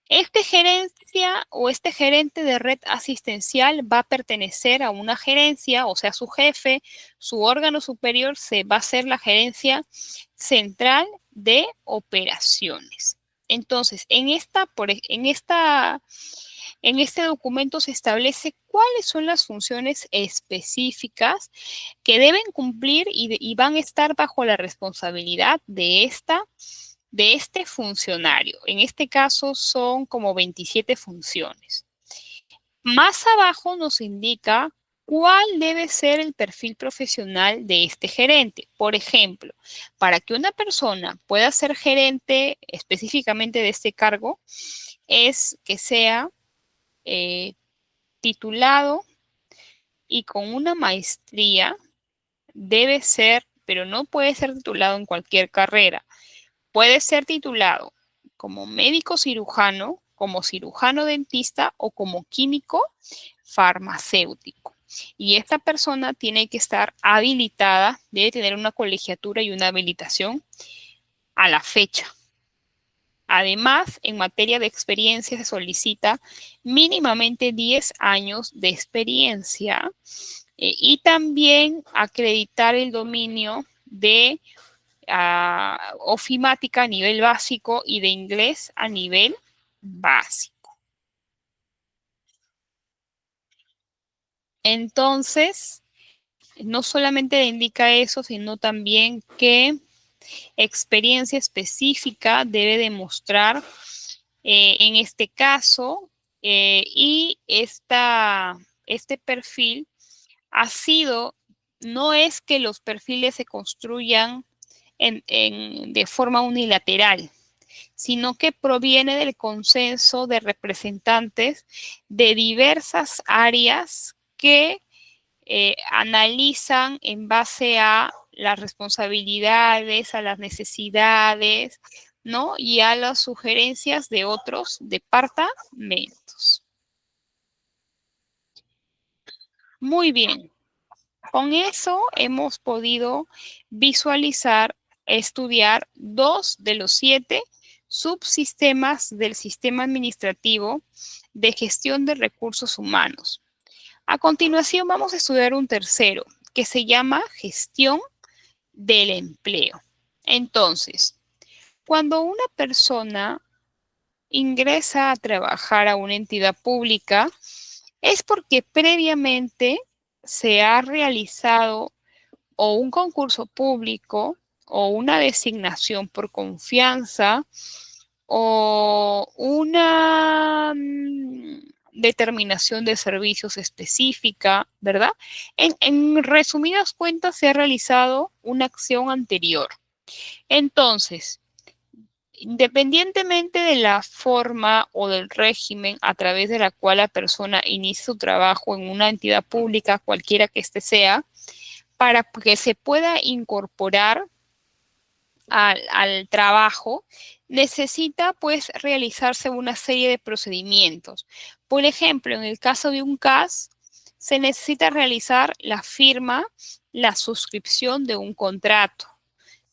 S1: Este gerente de red asistencial va a pertenecer a una gerencia, o sea, su jefe, su órgano superior se va a ser la gerencia central de operaciones. Entonces, en este documento se establece cuáles son las funciones específicas que deben cumplir y van a estar bajo la responsabilidad de este funcionario. En este caso son como 27 funciones. Más abajo nos indica cuál debe ser el perfil profesional de este gerente. Por ejemplo, para que una persona pueda ser gerente específicamente de este cargo, es que sea titulado y con una maestría. Debe ser, pero no puede ser titulado en cualquier carrera. Puede ser titulado como médico cirujano, como cirujano dentista o como químico farmacéutico. Y esta persona tiene que estar habilitada, debe tener una colegiatura y una habilitación a la fecha. Además, en materia de experiencia se solicita mínimamente 10 años de experiencia y también acreditar el dominio de ofimática a nivel básico y de inglés a nivel básico. Entonces, no solamente le indica eso, sino también qué experiencia específica debe demostrar en este caso y este perfil ha sido, no es que los perfiles se construyan de forma unilateral, sino que proviene del consenso de representantes de diversas áreas que analizan en base a las responsabilidades, a las necesidades, ¿no? Y a las sugerencias de otros departamentos. Muy bien. Con eso hemos podido visualizar, estudiar 2 de los 7 subsistemas del sistema administrativo de gestión de recursos humanos. A continuación vamos a estudiar un tercero que se llama gestión del empleo. Entonces, cuando una persona ingresa a trabajar a una entidad pública, es porque previamente se ha realizado o un concurso público o una designación por confianza o determinación de servicios específica, ¿verdad? En resumidas cuentas, se ha realizado una acción anterior. Entonces, independientemente de la forma o del régimen a través de la cual la persona inicia su trabajo en una entidad pública, cualquiera que éste sea, para que se pueda incorporar al trabajo, necesita pues realizarse una serie de procedimientos. Por ejemplo, en el caso de un CAS, se necesita realizar la firma, la suscripción de un contrato,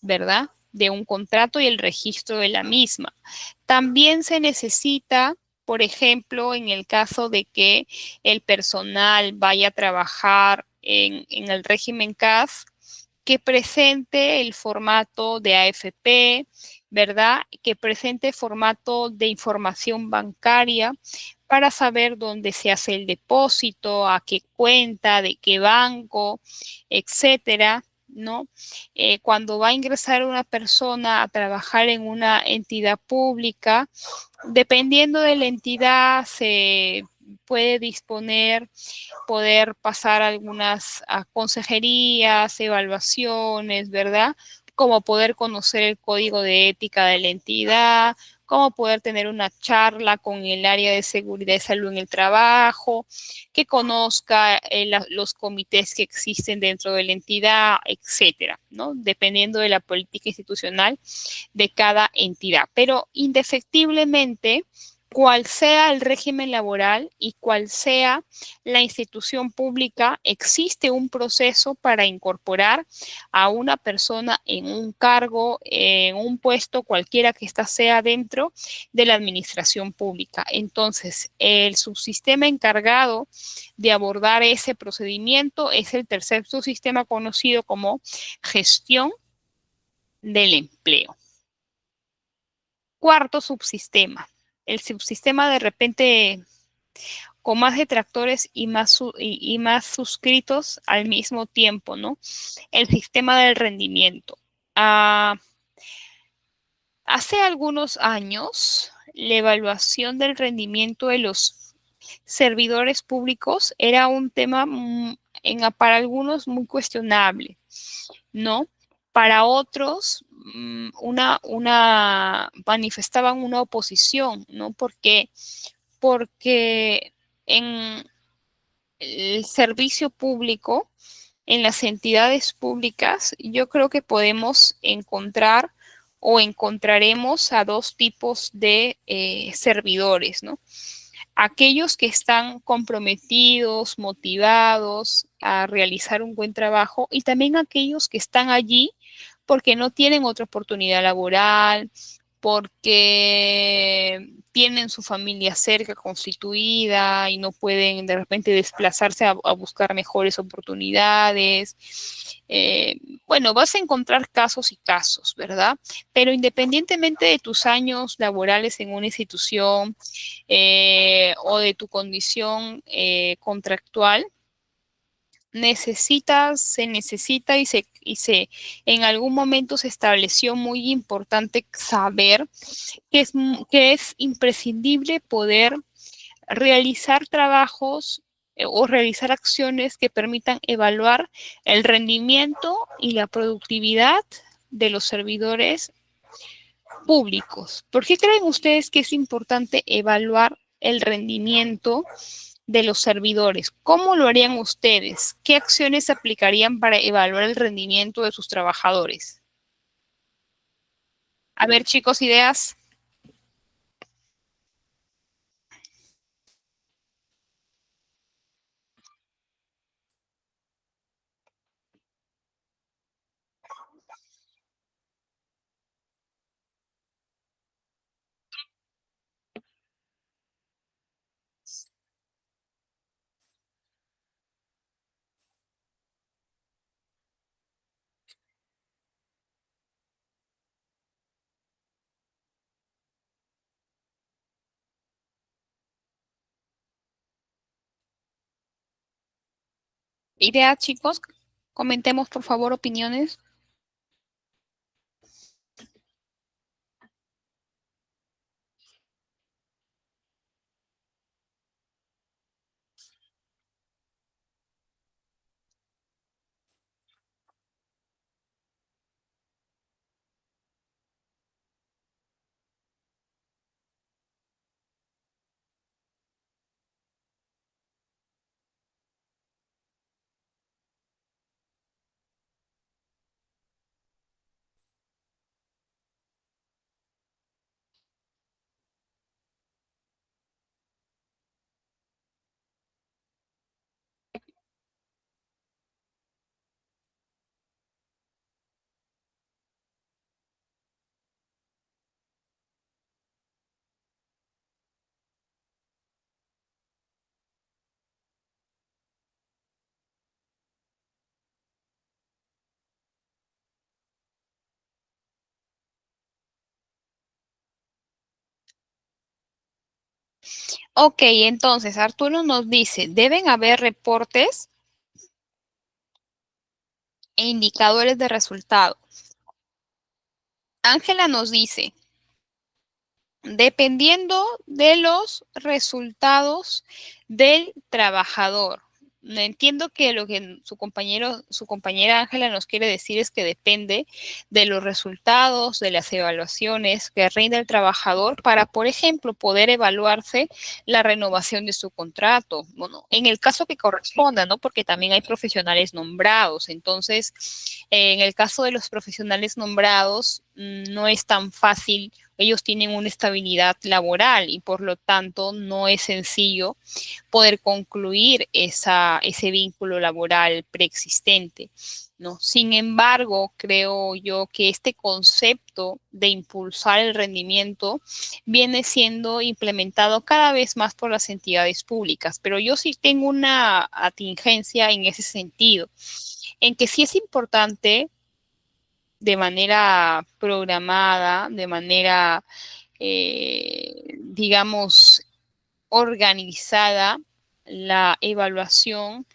S1: ¿verdad? De un contrato y el registro de la misma. También se necesita, por ejemplo, en el caso de que el personal vaya a trabajar en el régimen CAS, que presente el formato de AFP, ¿verdad? Que presente formato de información bancaria para saber dónde se hace el depósito, a qué cuenta, de qué banco, etcétera, ¿no? Cuando va a ingresar una persona a trabajar en una entidad pública, dependiendo de la entidad, se puede disponer, poder pasar algunas consejerías, evaluaciones, ¿verdad? Como poder conocer el código de ética de la entidad, cómo poder tener una charla con el área de seguridad y salud en el trabajo, que conozca los comités que existen dentro de la entidad, etcétera, ¿no? Dependiendo de la política institucional de cada entidad. Pero indefectiblemente, cual sea el régimen laboral y cual sea la institución pública, existe un proceso para incorporar a una persona en un cargo, en un puesto, cualquiera que ésta sea dentro de la administración pública. Entonces, el subsistema encargado de abordar ese procedimiento es el tercer subsistema conocido como gestión del empleo. Cuarto subsistema. El subsistema de repente con más detractores y más suscritos al mismo tiempo, ¿no? El sistema del rendimiento. Hace algunos años, la evaluación del rendimiento de los servidores públicos era un tema para algunos muy cuestionable, ¿no? Para otros, manifestaban una oposición, ¿no? Porque en el servicio público, en las entidades públicas, yo creo que podemos encontrar o encontraremos a dos tipos de servidores, ¿no? Aquellos que están comprometidos, motivados a realizar un buen trabajo y también aquellos que están allí porque no tienen otra oportunidad laboral, porque tienen su familia cerca constituida y no pueden de repente desplazarse a buscar mejores oportunidades. Eh, bueno, vas a encontrar casos y casos, ¿verdad? Pero independientemente de tus años laborales en una institución o de tu condición contractual, se necesita en algún momento se estableció muy importante saber que es imprescindible poder realizar trabajos o realizar acciones que permitan evaluar el rendimiento y la productividad de los servidores públicos. ¿Por qué creen ustedes que es importante evaluar el rendimiento de los servidores? ¿Cómo lo harían ustedes? ¿Qué acciones aplicarían para evaluar el rendimiento de sus trabajadores? A ver, chicos, ideas. Ideas, chicos. Comentemos, por favor, opiniones. Ok, entonces Arturo nos dice, deben haber reportes e indicadores de resultado. Ángela nos dice, dependiendo de los resultados del trabajador. Entiendo que lo que su compañera Ángela nos quiere decir es que depende de los resultados, de las evaluaciones que rinda el trabajador para, por ejemplo, poder evaluarse la renovación de su contrato. Bueno, en el caso que corresponda, ¿no? Porque también hay profesionales nombrados. Entonces, en el caso de los profesionales nombrados, no es tan fácil, ellos tienen una estabilidad laboral y por lo tanto no es sencillo poder concluir ese vínculo laboral preexistente, ¿no? Sin embargo, creo yo que este concepto de impulsar el rendimiento viene siendo implementado cada vez más por las entidades públicas, pero yo sí tengo una atingencia en ese sentido, en que sí es importante de manera programada, de manera, digamos, organizada, la evaluación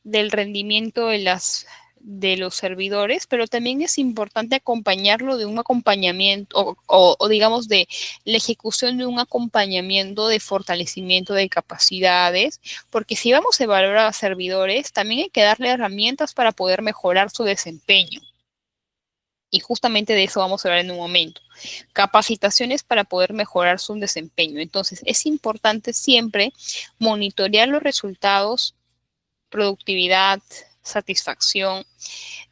S1: del rendimiento de los servidores, pero también es importante acompañarlo de un acompañamiento o digamos de la ejecución de un acompañamiento de fortalecimiento de capacidades, porque si vamos a evaluar a servidores, también hay que darle herramientas para poder mejorar su desempeño. Y justamente de eso vamos a hablar en un momento. Capacitaciones para poder mejorar su desempeño. Entonces, es importante siempre monitorear los resultados, productividad, satisfacción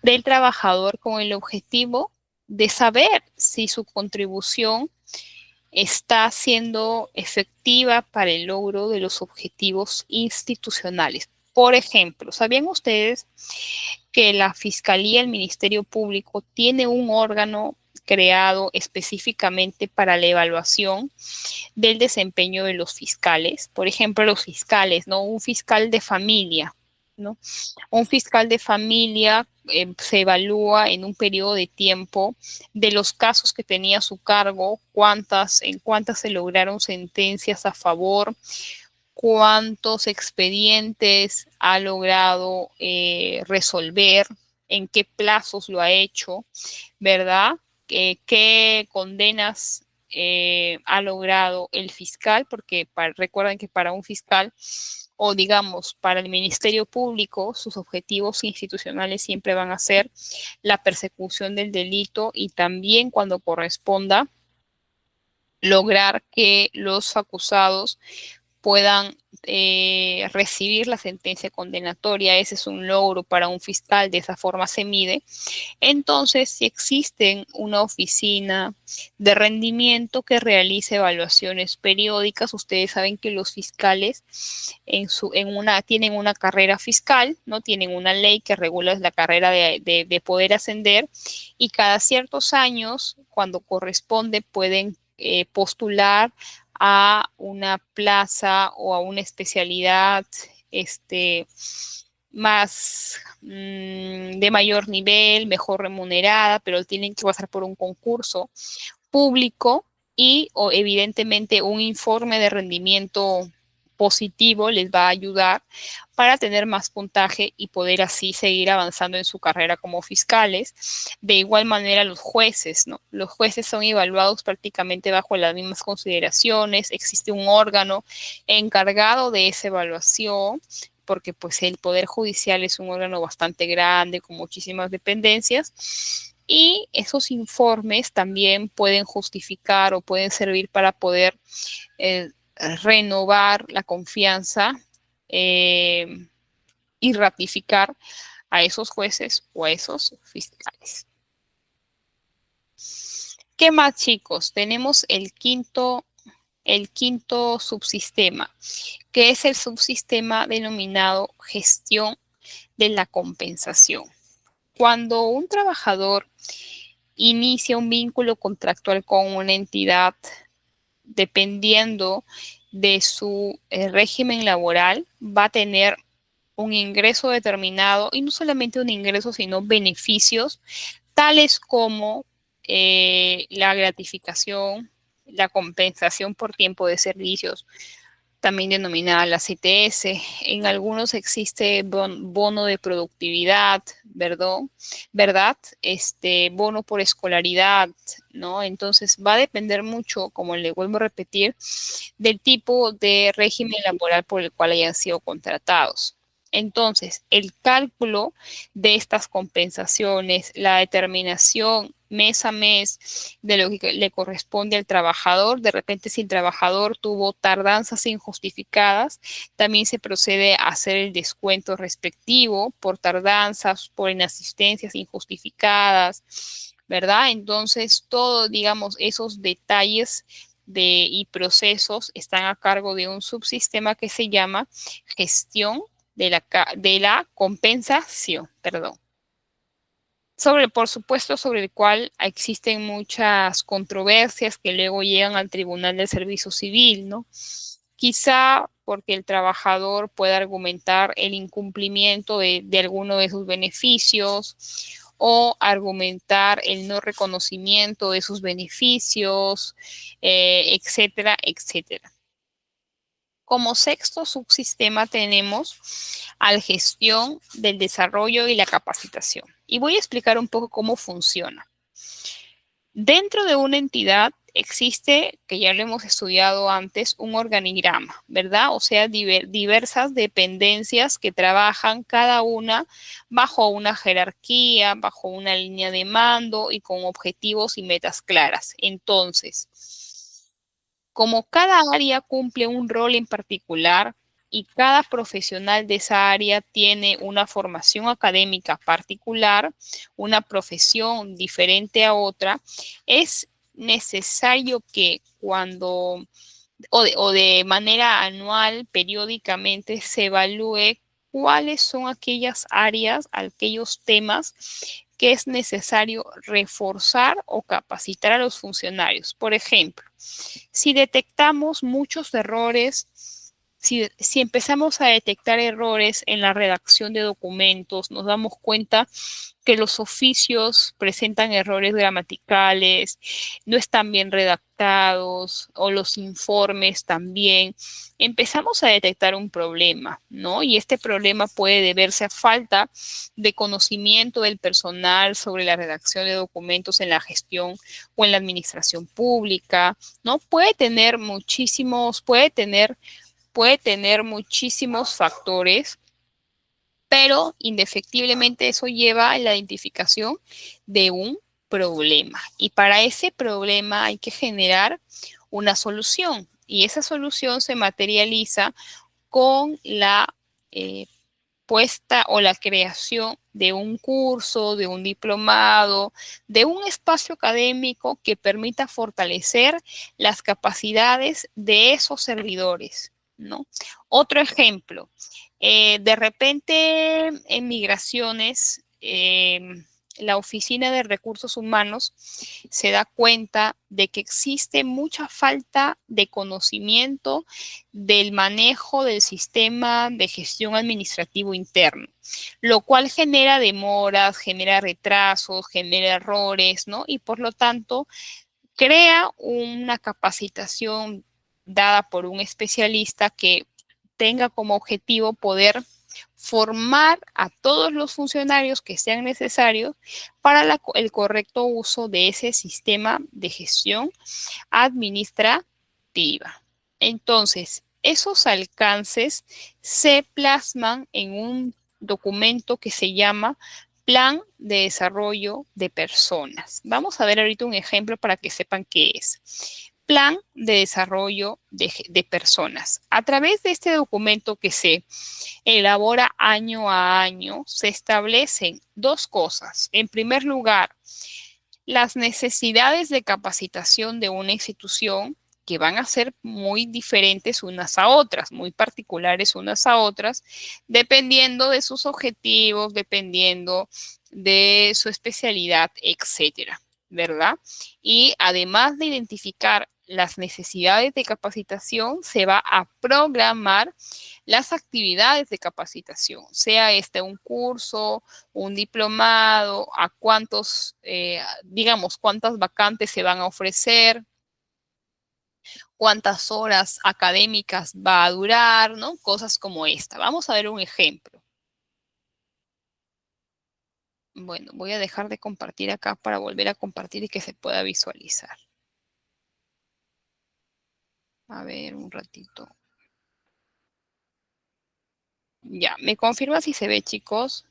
S1: del trabajador con el objetivo de saber si su contribución está siendo efectiva para el logro de los objetivos institucionales. Por ejemplo, ¿sabían ustedes que la Fiscalía, el Ministerio Público, tiene un órgano creado específicamente para la evaluación del desempeño de los fiscales? Por ejemplo, los fiscales, ¿no? Un fiscal de familia, ¿no? Un fiscal de familia se evalúa en un periodo de tiempo de los casos que tenía a su cargo, en cuántas se lograron sentencias a favor, cuántos expedientes ha logrado resolver, en qué plazos lo ha hecho, ¿verdad? Qué condenas ha logrado el fiscal, porque recuerden que para un fiscal o digamos para el Ministerio Público, sus objetivos institucionales siempre van a ser la persecución del delito y también cuando corresponda lograr que los acusados puedan recibir la sentencia condenatoria. Ese es un logro para un fiscal, de esa forma se mide. Entonces, si existe una oficina de rendimiento que realice evaluaciones periódicas, ustedes saben que los fiscales tienen una carrera fiscal, ¿no? Tienen una ley que regula la carrera de poder ascender y cada ciertos años, cuando corresponde, pueden postular a una plaza o a una especialidad más de mayor nivel, mejor remunerada, pero tienen que pasar por un concurso público y o evidentemente un informe de rendimiento positivo les va a ayudar para tener más puntaje y poder así seguir avanzando en su carrera como fiscales. De igual manera los jueces, ¿no? Los jueces son evaluados prácticamente bajo las mismas consideraciones, existe un órgano encargado de esa evaluación porque pues el Poder Judicial es un órgano bastante grande con muchísimas dependencias y esos informes también pueden justificar o pueden servir para poder renovar la confianza eh, y ratificar a esos jueces o a esos fiscales. ¿Qué más, chicos? Tenemos el quinto subsistema, que es el subsistema denominado gestión de la compensación. Cuando un trabajador inicia un vínculo contractual con una entidad, dependiendo de su régimen laboral, va a tener un ingreso determinado y no solamente un ingreso, sino beneficios tales como la gratificación, la compensación por tiempo de servicios, también denominada la CTS. En algunos existe bono de productividad, ¿verdad? ¿Verdad? Bono por escolaridad, ¿no? Entonces va a depender mucho, como le vuelvo a repetir, del tipo de régimen laboral por el cual hayan sido contratados. Entonces, el cálculo de estas compensaciones, la determinación mes a mes de lo que le corresponde al trabajador, de repente si el trabajador tuvo tardanzas injustificadas, también se procede a hacer el descuento respectivo por tardanzas, por inasistencias injustificadas, ¿verdad? Entonces, todo, digamos, esos detalles y procesos están a cargo de un subsistema que se llama gestión de la compensación, perdón. Por supuesto, sobre el cual existen muchas controversias que luego llegan al Tribunal del Servicio Civil, ¿no? Quizá porque el trabajador pueda argumentar el incumplimiento de alguno de sus beneficios o argumentar el no reconocimiento de sus beneficios, etcétera, etcétera. Como sexto subsistema tenemos a la gestión del desarrollo y la capacitación. Y voy a explicar un poco cómo funciona. Dentro de una entidad existe, que ya lo hemos estudiado antes, un organigrama, ¿verdad? O sea, diversas dependencias que trabajan cada una bajo una jerarquía, bajo una línea de mando y con objetivos y metas claras. Entonces, como cada área cumple un rol en particular y cada profesional de esa área tiene una formación académica particular, una profesión diferente a otra, es necesario que o de manera anual, periódicamente, se evalúe cuáles son aquellas áreas, aquellos temas que es necesario reforzar o capacitar a los funcionarios. Por ejemplo, si detectamos muchos errores, si empezamos a detectar errores en la redacción de documentos, nos damos cuenta que los oficios presentan errores gramaticales, no están bien redactados o los informes también, empezamos a detectar un problema, ¿no? Y este problema puede deberse a falta de conocimiento del personal sobre la redacción de documentos en la gestión o en la administración pública, ¿no? Puede tener muchísimos factores, pero indefectiblemente eso lleva a la identificación de un problema. Y para ese problema hay que generar una solución. Y esa solución se materializa con la puesta o la creación de un curso, de un diplomado, de un espacio académico que permita fortalecer las capacidades de esos servidores, ¿no? Otro ejemplo, de repente en migraciones, la Oficina de Recursos Humanos se da cuenta de que existe mucha falta de conocimiento del manejo del sistema de gestión administrativo interno, lo cual genera demoras, genera retrasos, genera errores, ¿no? Y por lo tanto, crea una capacitación dada por un especialista que tenga como objetivo poder formar a todos los funcionarios que sean necesarios para el correcto uso de ese sistema de gestión administrativa. Entonces, esos alcances se plasman en un documento que se llama Plan de Desarrollo de Personas. Vamos a ver ahorita un ejemplo para que sepan qué es. Plan de Desarrollo de Personas. A través de este documento que se elabora año a año, se establecen dos cosas. En primer lugar, las necesidades de capacitación de una institución que van a ser muy diferentes unas a otras, muy particulares unas a otras, dependiendo de sus objetivos, dependiendo de su especialidad, etcétera, ¿verdad? Y además de identificar las necesidades de capacitación, se va a programar las actividades de capacitación, sea este un curso, un diplomado, a cuántos, digamos, cuántas vacantes se van a ofrecer, cuántas horas académicas va a durar, ¿no? Cosas como esta. Vamos a ver un ejemplo. Bueno, voy a dejar de compartir acá para volver a compartir y que se pueda visualizar. A ver, un ratito. Ya, ¿me confirma si se ve, chicos?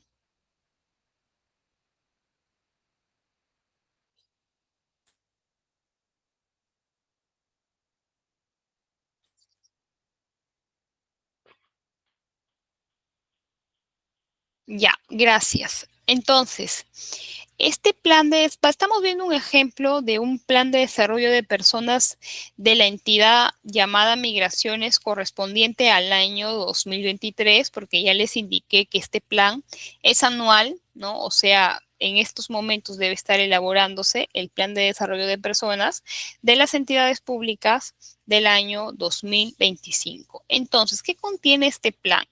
S1: Ya, gracias. Entonces, este plan estamos viendo un ejemplo de un plan de desarrollo de personas de la entidad llamada Migraciones correspondiente al año 2023, porque ya les indiqué que este plan es anual, ¿no? O sea, en estos momentos debe estar elaborándose el plan de desarrollo de personas de las entidades públicas del año 2025. Entonces, ¿qué contiene este plan?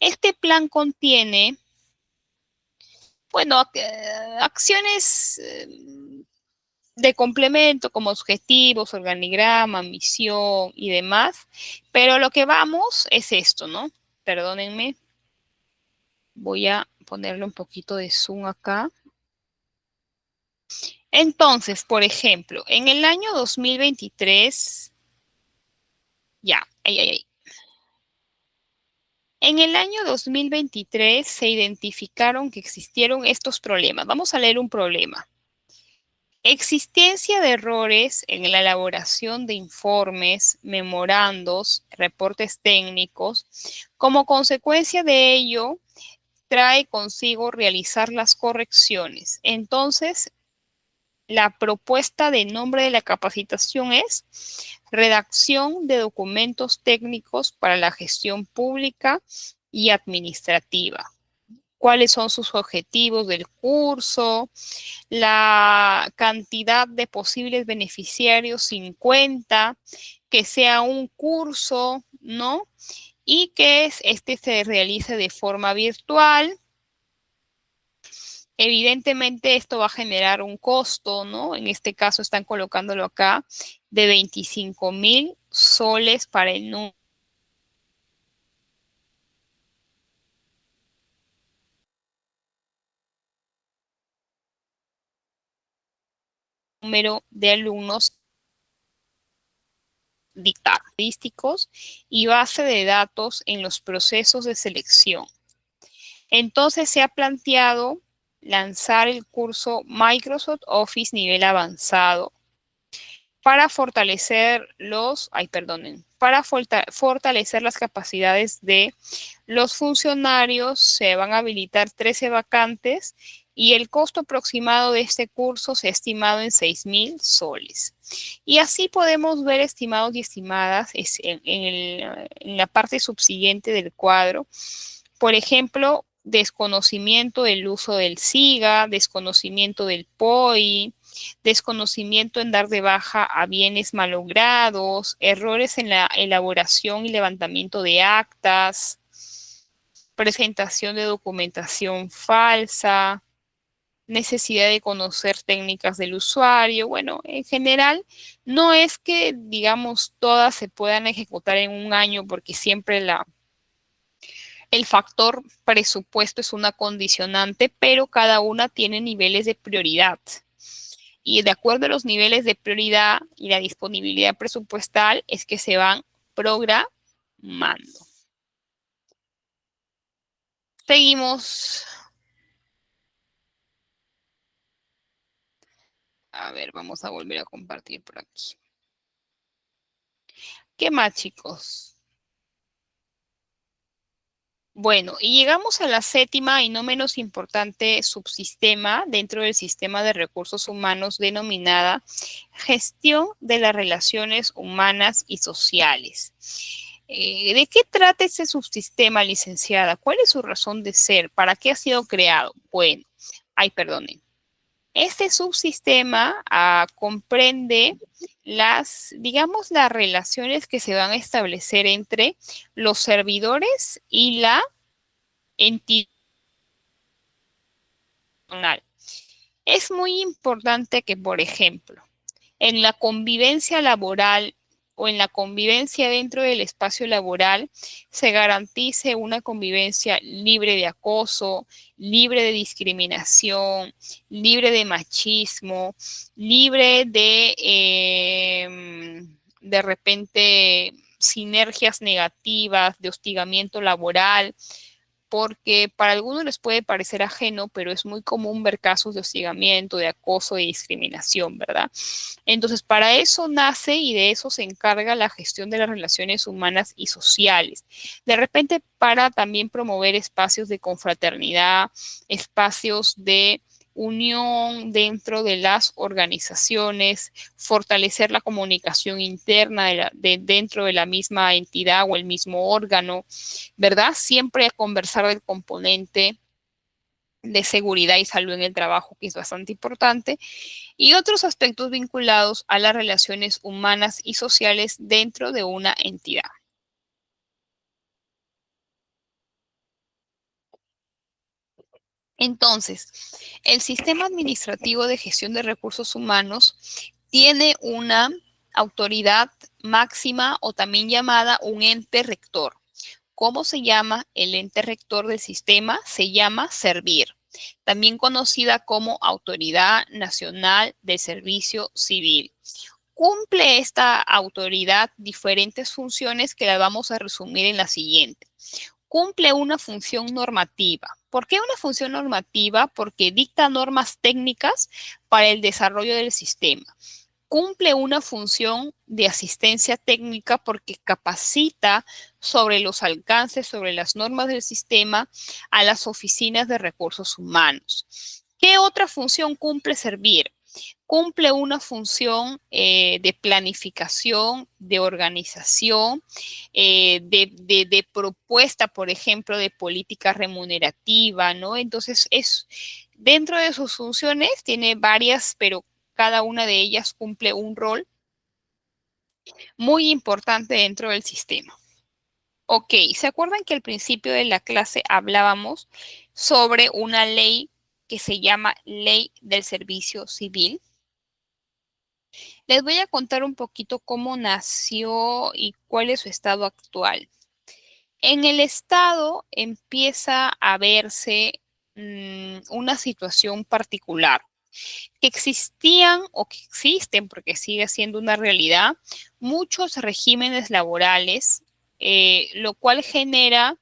S1: Este plan contiene bueno, acciones de complemento como objetivos, organigrama, misión y demás, pero lo que vamos es esto, ¿no? Perdónenme, voy a ponerle un poquito de zoom acá. Entonces, por ejemplo, en el año 2023, ya, ay, ay, ay. En el año 2023 se identificaron que existieron estos problemas. Vamos a leer un problema. Existencia de errores en la elaboración de informes, memorandos, reportes técnicos. Como consecuencia de ello, trae consigo realizar las correcciones. Entonces, la propuesta de nombre de la capacitación es redacción de documentos técnicos para la gestión pública y administrativa. ¿Cuáles son sus objetivos del curso? La cantidad de posibles beneficiarios 50, que sea un curso, ¿no? Y que este se realice de forma virtual. Evidentemente esto va a generar un costo, ¿no? En este caso están colocándolo acá de 25,000 soles para el número de alumnos dictarísticos y base de datos en los procesos de selección. Entonces se ha planteado lanzar el curso Microsoft Office nivel avanzado para fortalecer para fortalecer las capacidades de los funcionarios. Se van a habilitar 13 vacantes y el costo aproximado de este curso se ha estimado en 6,000 soles. Y así podemos ver, estimados y estimadas, en la parte subsiguiente del cuadro, por ejemplo, desconocimiento del uso del SIGA, desconocimiento del POI, desconocimiento en dar de baja a bienes malogrados, errores en la elaboración y levantamiento de actas, presentación de documentación falsa, necesidad de conocer técnicas del usuario. Bueno, en general, no es que, digamos, todas se puedan ejecutar en un año porque siempre el factor presupuesto es una condicionante, pero cada una tiene niveles de prioridad. Y de acuerdo a los niveles de prioridad y la disponibilidad presupuestal es que se van programando. Seguimos. A ver, vamos a volver a compartir por aquí. ¿Qué más, chicos? Bueno, y llegamos a la séptima y no menos importante subsistema dentro del sistema de recursos humanos denominada gestión de las relaciones humanas y sociales. ¿De qué trata ese subsistema, licenciada? ¿Cuál es su razón de ser? ¿Para qué ha sido creado? Bueno, ay, perdonen. Este subsistema comprende digamos, las relaciones que se van a establecer entre los servidores y la entidad. Es muy importante que, por ejemplo, en la convivencia laboral o en la convivencia dentro del espacio laboral se garantice una convivencia libre de acoso, libre de discriminación, libre de machismo, libre de repente sinergias negativas, de hostigamiento laboral, porque para algunos les puede parecer ajeno, pero es muy común ver casos de hostigamiento, de acoso, de discriminación, ¿verdad? Entonces, para eso nace y de eso se encarga la gestión de las relaciones humanas y sociales. De repente, para también promover espacios de confraternidad, espacios de unión dentro de las organizaciones, fortalecer la comunicación interna dentro de la misma entidad o el mismo órgano, ¿verdad? Siempre a conversar del componente de seguridad y salud en el trabajo, que es bastante importante, y otros aspectos vinculados a las relaciones humanas y sociales dentro de una entidad. Entonces, el sistema administrativo de gestión de recursos humanos tiene una autoridad máxima o también llamada un ente rector. ¿Cómo se llama el ente rector del sistema? Se llama SERVIR, también conocida como Autoridad Nacional de Servicio Civil. Cumple esta autoridad diferentes funciones que las vamos a resumir en la siguiente. Cumple una función normativa. ¿Por qué una función normativa? Porque dicta normas técnicas para el desarrollo del sistema. Cumple una función de asistencia técnica porque capacita sobre los alcances, sobre las normas del sistema a las oficinas de recursos humanos. ¿Qué otra función cumple Servir? Cumple una función de planificación, de organización, de propuesta, por ejemplo, de política remunerativa, ¿no? Entonces, dentro de sus funciones tiene varias, pero cada una de ellas cumple un rol muy importante dentro del sistema. Ok, ¿se acuerdan que al principio de la clase hablábamos sobre una ley que se llama Ley del Servicio Civil? Les voy a contar un poquito cómo nació y cuál es su estado actual. En el estado empieza a verse una situación particular, que existían o que existen, porque sigue siendo una realidad, muchos regímenes laborales, lo cual genera,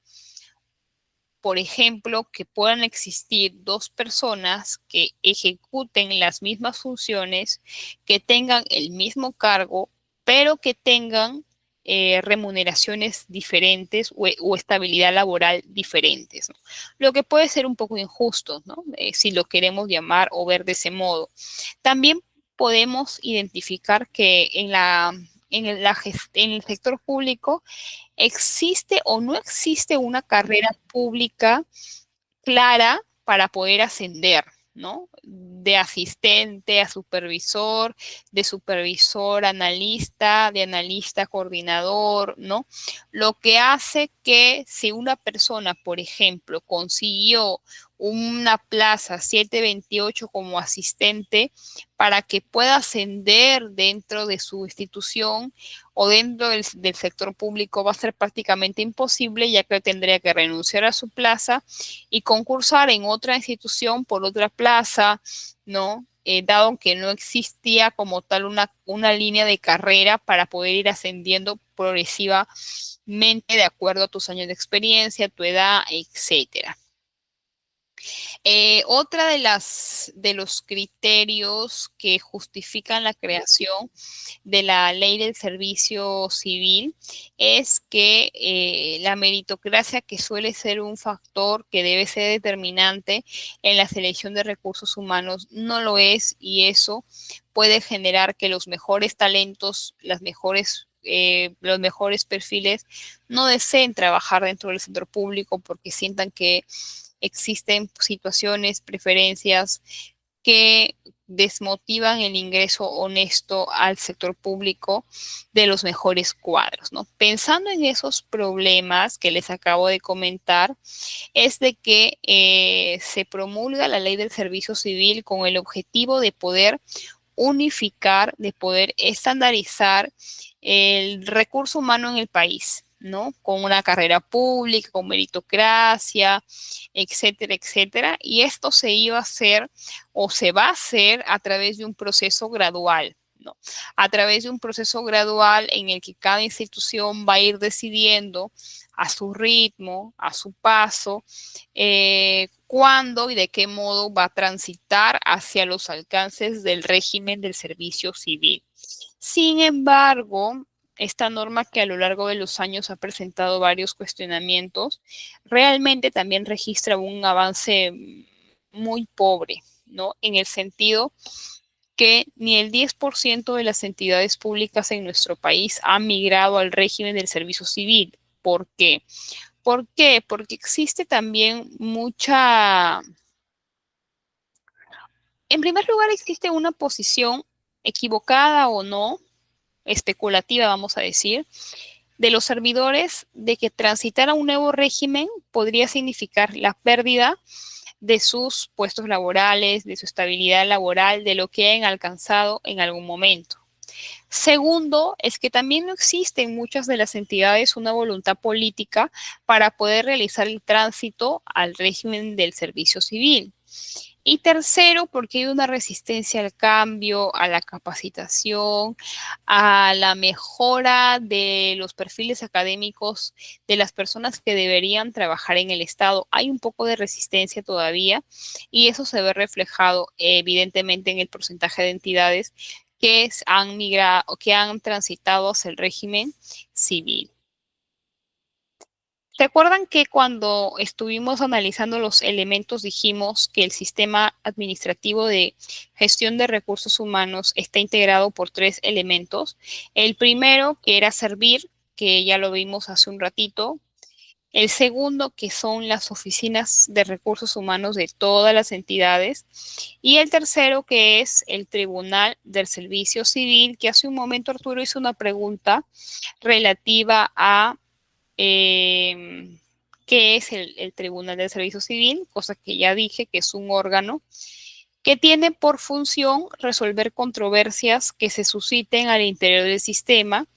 S1: por ejemplo, que puedan existir dos personas que ejecuten las mismas funciones, que tengan el mismo cargo, pero que tengan remuneraciones diferentes o estabilidad laboral diferentes, ¿no? Lo que puede ser un poco injusto, ¿no? Si lo queremos llamar o ver de ese modo. También podemos identificar que en el sector público ¿existe o no existe una carrera pública clara para poder ascender, ¿no? De asistente a supervisor, de supervisor a analista, de analista a coordinador, ¿no? Lo que hace que si una persona, por ejemplo, consiguió una plaza 728 como asistente para que pueda ascender dentro de su institución o dentro del sector público va a ser prácticamente imposible, ya que tendría que renunciar a su plaza y concursar en otra institución por otra plaza, ¿no? Dado que no existía como tal una línea de carrera para poder ir ascendiendo progresivamente de acuerdo a tus años de experiencia, tu edad, etcétera. Otra de los criterios que justifican la creación de la ley del servicio civil es que la meritocracia, que suele ser un factor que debe ser determinante en la selección de recursos humanos, no lo es, y eso puede generar que los mejores talentos, los mejores perfiles no deseen trabajar dentro del sector público porque sientan que existen situaciones, preferencias que desmotivan el ingreso honesto al sector público de los mejores cuadros, ¿no? Pensando en esos problemas que les acabo de comentar, es de que se promulga la ley del servicio civil con el objetivo de poder unificar, de poder estandarizar el recurso humano en el país, ¿no? Con una carrera pública, con meritocracia, etcétera, etcétera. Y esto se iba a hacer o se va a hacer a través de un proceso gradual, ¿no? A través de un proceso gradual en el que cada institución va a ir decidiendo a su ritmo, a su paso, cuándo y de qué modo va a transitar hacia los alcances del régimen del servicio civil. Sin embargo, esta norma que a lo largo de los años ha presentado varios cuestionamientos, realmente también registra un avance muy pobre, ¿no? En el sentido que ni el 10% de las entidades públicas en nuestro país ha migrado al régimen del servicio civil. ¿Por qué? ¿Por qué? Porque existe también en primer lugar, existe una posición equivocada o no, especulativa, vamos a decir, de los servidores de que transitar a un nuevo régimen podría significar la pérdida de sus puestos laborales, de su estabilidad laboral, de lo que hayan alcanzado en algún momento. Segundo, es que también no existe en muchas de las entidades una voluntad política para poder realizar el tránsito al régimen del servicio civil. Y tercero, porque hay una resistencia al cambio, a la capacitación, a la mejora de los perfiles académicos de las personas que deberían trabajar en el Estado. Hay un poco de resistencia todavía y eso se ve reflejado evidentemente en el porcentaje de entidades que han migrado o que han transitado hacia el régimen civil. ¿Se acuerdan que cuando estuvimos analizando los elementos dijimos que el sistema administrativo de gestión de recursos humanos está integrado por tres elementos? El primero, que era servir, que ya lo vimos hace un ratito. El segundo, que son las oficinas de recursos humanos de todas las entidades. Y el tercero, que es el Tribunal del Servicio Civil, que hace un momento Arturo hizo una pregunta relativa a qué es el Tribunal del Servicio Civil, cosa que ya dije que es un órgano que tiene por función resolver controversias que se susciten al interior del sistema.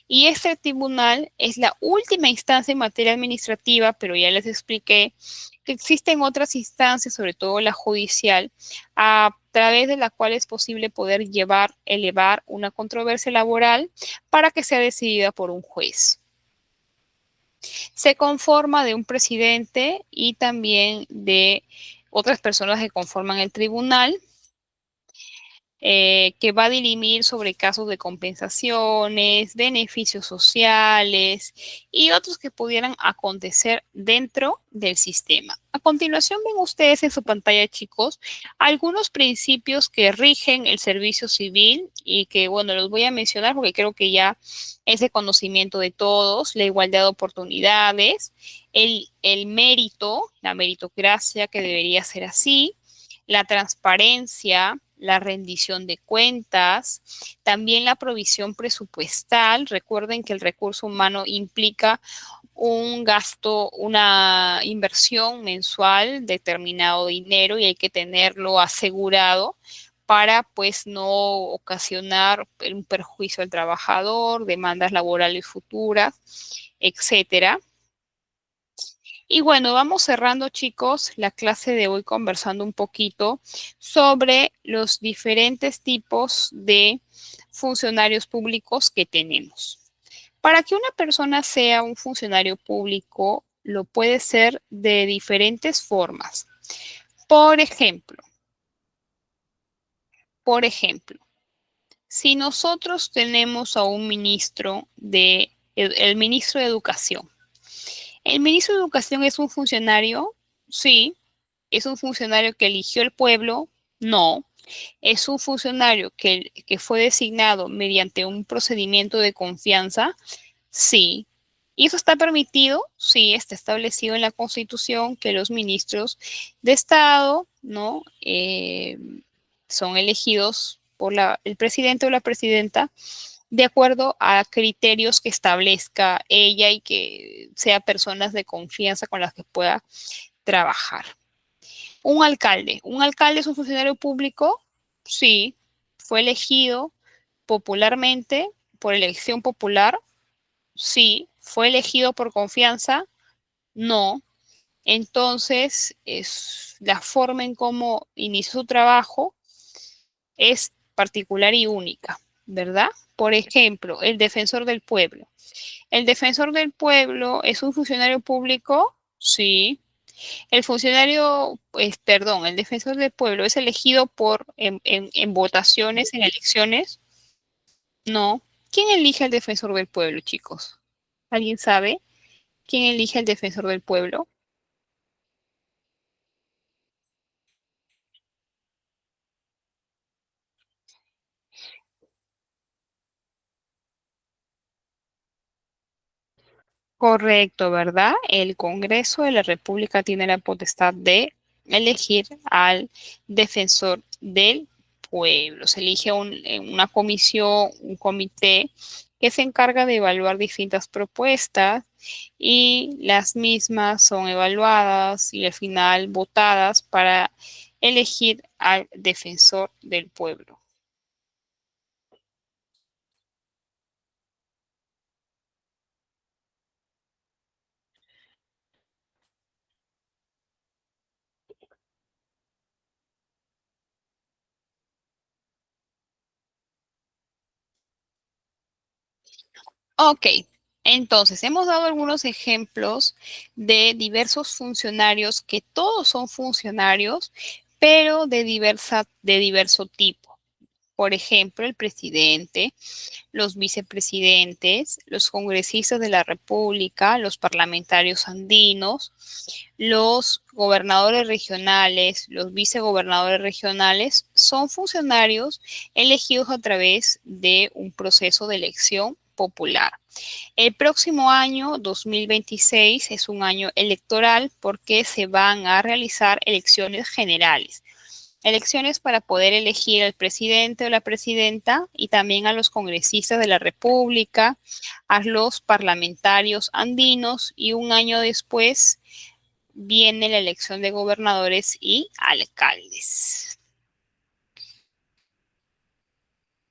S1: Y este tribunal es la última instancia en materia administrativa, pero ya les expliqué que existen otras instancias, sobre todo la judicial, a través de la cual es posible poder elevar una controversia laboral para que sea decidida por un juez. Se conforma de un presidente y también de otras personas que conforman el tribunal, que va a dirimir sobre casos de compensaciones, beneficios sociales y otros que pudieran acontecer dentro del sistema. A continuación ven ustedes en su pantalla, chicos, algunos principios que rigen el servicio civil y que, bueno, los voy a mencionar porque creo que ya es de conocimiento de todos: la igualdad de oportunidades, el mérito, la meritocracia, que debería ser así, la transparencia, la rendición de cuentas, también la provisión presupuestal. Recuerden que el recurso humano implica un gasto, una inversión mensual, determinado dinero, y hay que tenerlo asegurado para pues no ocasionar un perjuicio al trabajador, demandas laborales futuras, etcétera. Y bueno, vamos cerrando, chicos, la clase de hoy conversando un poquito sobre los diferentes tipos de funcionarios públicos que tenemos. Para que una persona sea un funcionario público, lo puede ser de diferentes formas. Por ejemplo, por ejemplo, si nosotros tenemos a un ministro el ministro de Educación. ¿El ministro de Educación es un funcionario? Sí. ¿Es un funcionario que eligió el pueblo? No. ¿Es un funcionario que fue designado mediante un procedimiento de confianza? Sí. ¿Y eso está permitido? Sí, está establecido en la Constitución que los ministros de Estado, ¿no? Son elegidos por el presidente o la presidenta de acuerdo a criterios que establezca ella y que sea personas de confianza con las que pueda trabajar. Un alcalde es un funcionario público, sí. ¿Fue elegido popularmente por elección popular? Sí. ¿Fue elegido por confianza? No. Entonces, es la forma en cómo inició su trabajo es particular y única, ¿verdad? Por ejemplo, el defensor del pueblo. ¿El defensor del pueblo es un funcionario público? Sí. El funcionario, pues, perdón, el defensor del pueblo es elegido en votaciones, en elecciones. No. ¿Quién elige al defensor del pueblo, chicos? ¿Alguien sabe quién elige al defensor del pueblo? Correcto, ¿verdad? El Congreso de la República tiene la potestad de elegir al defensor del pueblo. Se elige una comisión, un comité que se encarga de evaluar distintas propuestas y las mismas son evaluadas y al final votadas para elegir al defensor del pueblo. Ok, entonces hemos dado algunos ejemplos de diversos funcionarios que todos son funcionarios, pero de diverso tipo. Por ejemplo, el presidente, los vicepresidentes, los congresistas de la República, los parlamentarios andinos, los gobernadores regionales, los vicegobernadores regionales, son funcionarios elegidos a través de un proceso de elección popular. El próximo año, 2026, es un año electoral porque se van a realizar elecciones generales. Elecciones para poder elegir al presidente o la presidenta y también a los congresistas de la República, a los parlamentarios andinos y un año después viene la elección de gobernadores y alcaldes.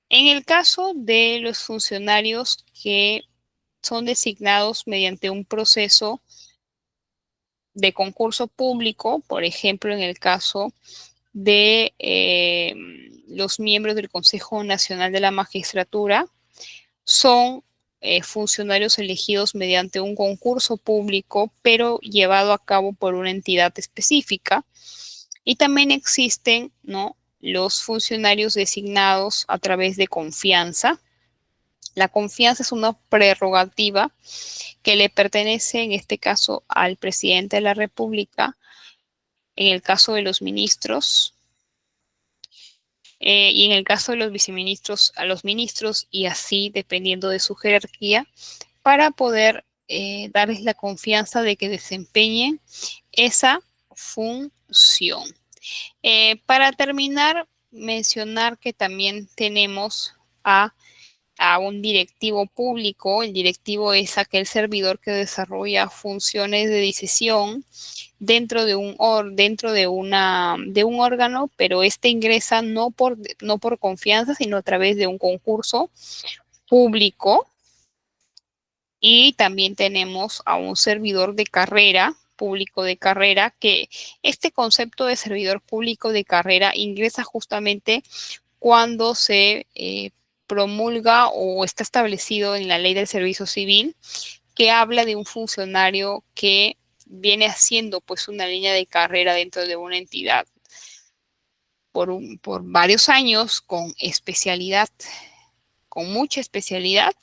S1: En el caso de los funcionarios que son designados mediante un proceso de concurso público, por ejemplo, en el caso de los miembros del Consejo Nacional de la Magistratura, son funcionarios elegidos mediante un concurso público, pero llevado a cabo por una entidad específica. Y también existen, ¿no?, los funcionarios designados a través de confianza. La confianza es una prerrogativa que le pertenece en este caso al presidente de la República, en el caso de los ministros, y en el caso de los viceministros, a los ministros y así dependiendo de su jerarquía, para poder darles la confianza de que desempeñen esa función. Para terminar, mencionar que también tenemos a un directivo público. El directivo es aquel servidor que desarrolla funciones de decisión dentro de de un órgano, pero este ingresa no por confianza, sino a través de un concurso público. Y también tenemos a un servidor de carrera, público de carrera, que este concepto de servidor público de carrera ingresa justamente cuando se promulga o está establecido en la ley del servicio civil, que habla de un funcionario que viene haciendo pues una línea de carrera dentro de una entidad por varios años con especialidad, con mucha especialidad,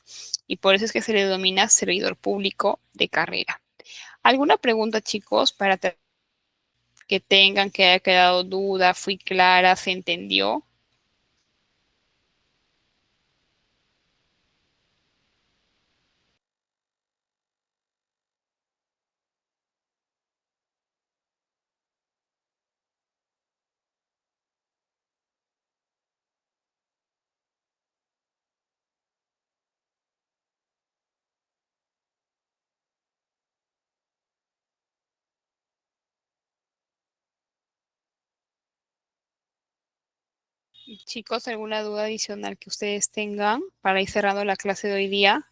S1: y por eso es que se le denomina servidor público de carrera. ¿Alguna pregunta, chicos, para que tengan, que haya quedado duda, fui clara, se entendió? Chicos, ¿alguna duda adicional que ustedes tengan para ir cerrando la clase de hoy día?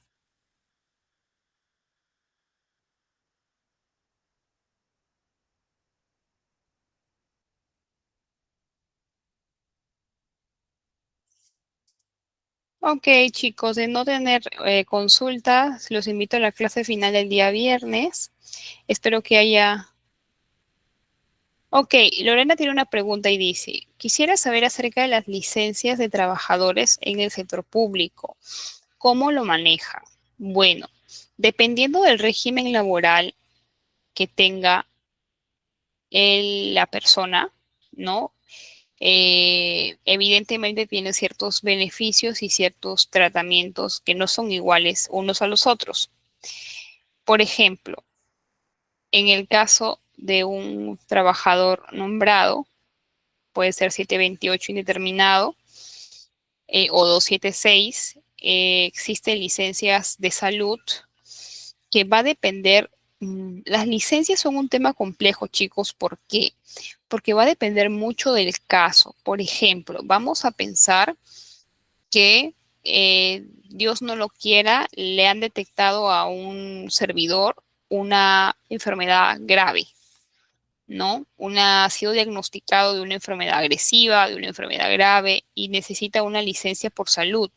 S1: Ok, chicos, de no tener consultas, los invito a la clase final del día viernes. Espero que haya... Ok, Lorena tiene una pregunta y dice, quisiera saber acerca de las licencias de trabajadores en el sector público. ¿Cómo lo maneja? Bueno, dependiendo del régimen laboral que tenga la persona, ¿no? Evidentemente tiene ciertos beneficios y ciertos tratamientos que no son iguales unos a los otros. Por ejemplo, en el caso de un trabajador nombrado, puede ser 728 indeterminado o 276, existen licencias de salud que va a depender. Las licencias son un tema complejo, chicos. ¿Por qué? Porque va a depender mucho del caso. Por ejemplo, vamos a pensar que Dios no lo quiera, le han detectado a un servidor una enfermedad grave, ¿no? Ha sido diagnosticado de una enfermedad agresiva, de una enfermedad grave y necesita una licencia por salud.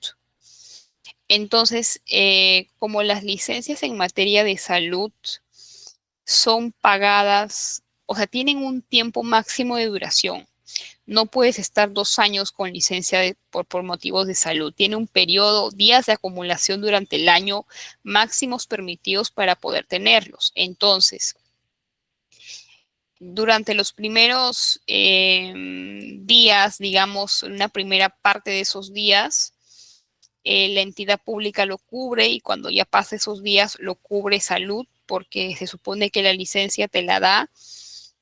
S1: Entonces, como las licencias en materia de salud son pagadas, o sea, tienen un tiempo máximo de duración. No puedes estar 2 años con licencia por motivos de salud. Tiene un periodo, días de acumulación durante el año máximos permitidos para poder tenerlos. Entonces, durante los primeros días, digamos, una primera parte de esos días, la entidad pública lo cubre y cuando ya pasa esos días lo cubre salud porque se supone que la licencia te la da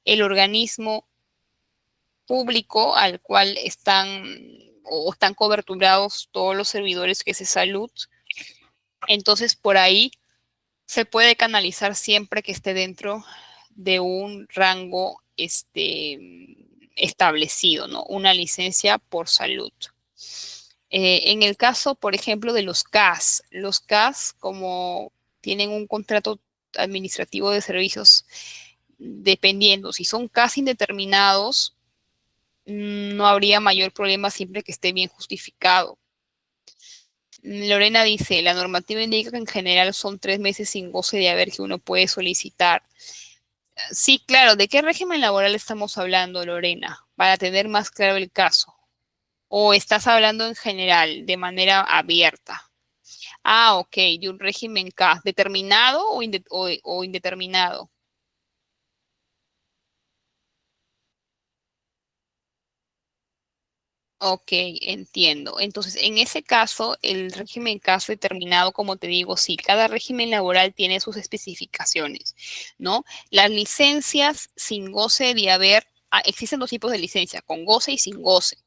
S1: el organismo público al cual están coberturados todos los servidores que es de salud. Entonces, por ahí se puede canalizar siempre que esté dentro de un rango establecido, ¿no? Una licencia por salud. En el caso, por ejemplo, de los CAS, como tienen un contrato administrativo de servicios, dependiendo, si son CAS indeterminados, no habría mayor problema siempre que esté bien justificado. Lorena dice, la normativa indica que en general son 3 meses sin goce de haber que uno puede solicitar. Sí, claro, ¿de qué régimen laboral estamos hablando, Lorena? Para tener más claro el caso. ¿O estás hablando en general, de manera abierta? Ah, ok, de un régimen K, ¿determinado o indeterminado? Ok, entiendo. Entonces, en ese caso, el régimen caso determinado, como te digo, sí, cada régimen laboral tiene sus especificaciones, ¿no? Las licencias sin goce de haber, existen dos tipos de licencia, con goce y sin goce.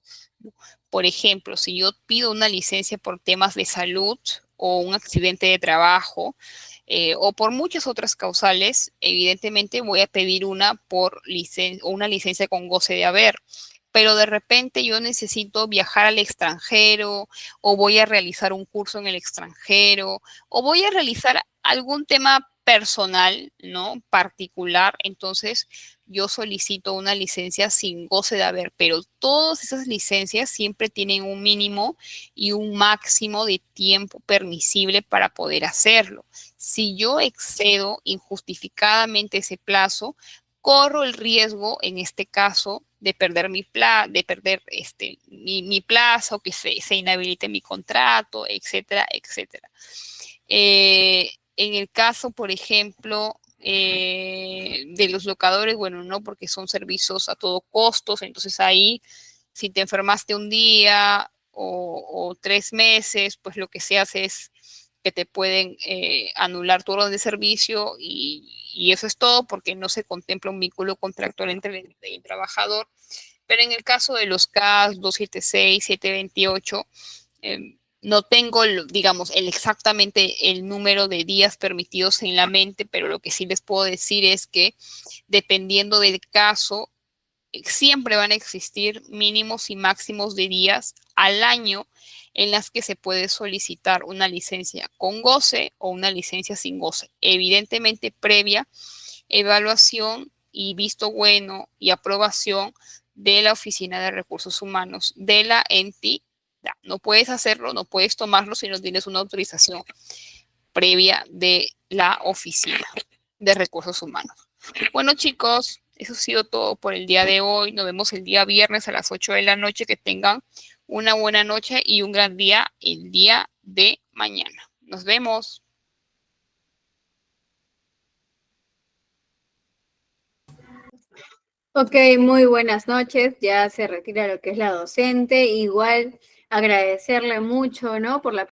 S1: ¿No? Por ejemplo, si yo pido una licencia por temas de salud o un accidente de trabajo, o por muchas otras causales, evidentemente voy a pedir una licencia con goce de haber, pero de repente yo necesito viajar al extranjero o voy a realizar un curso en el extranjero o voy a realizar algún tema personal, ¿no? Particular, entonces yo solicito una licencia sin goce de haber, pero todas esas licencias siempre tienen un mínimo y un máximo de tiempo permisible para poder hacerlo. Si yo excedo injustificadamente ese plazo, corro el riesgo, en este caso, de perder mi plaza o que se inhabilite mi contrato, etcétera, etcétera. En el caso, por ejemplo, de los locadores, bueno, no, porque son servicios a todo costos, entonces ahí, si te enfermaste un día o 3 meses, pues lo que se hace es que te pueden anular tu orden de servicio y eso es todo porque no se contempla un vínculo contractual entre el trabajador. Pero en el caso de los CAS 276, 728, no tengo, digamos, exactamente el número de días permitidos en la mente, pero lo que sí les puedo decir es que dependiendo del caso, siempre van a existir mínimos y máximos de días al año en las que se puede solicitar una licencia con goce o una licencia sin goce. Evidentemente, previa evaluación y visto bueno y aprobación de la Oficina de Recursos Humanos de la entidad. No puedes hacerlo, no puedes tomarlo si no tienes una autorización previa de la Oficina de Recursos Humanos. Bueno, chicos, eso ha sido todo por el día de hoy. Nos vemos el día viernes a las 8 de la noche. Que tengan una buena noche y un gran día el día de mañana. Nos vemos.
S2: Ok, muy buenas noches. Ya se retira lo que es la docente. Igual agradecerle mucho, ¿no? Por la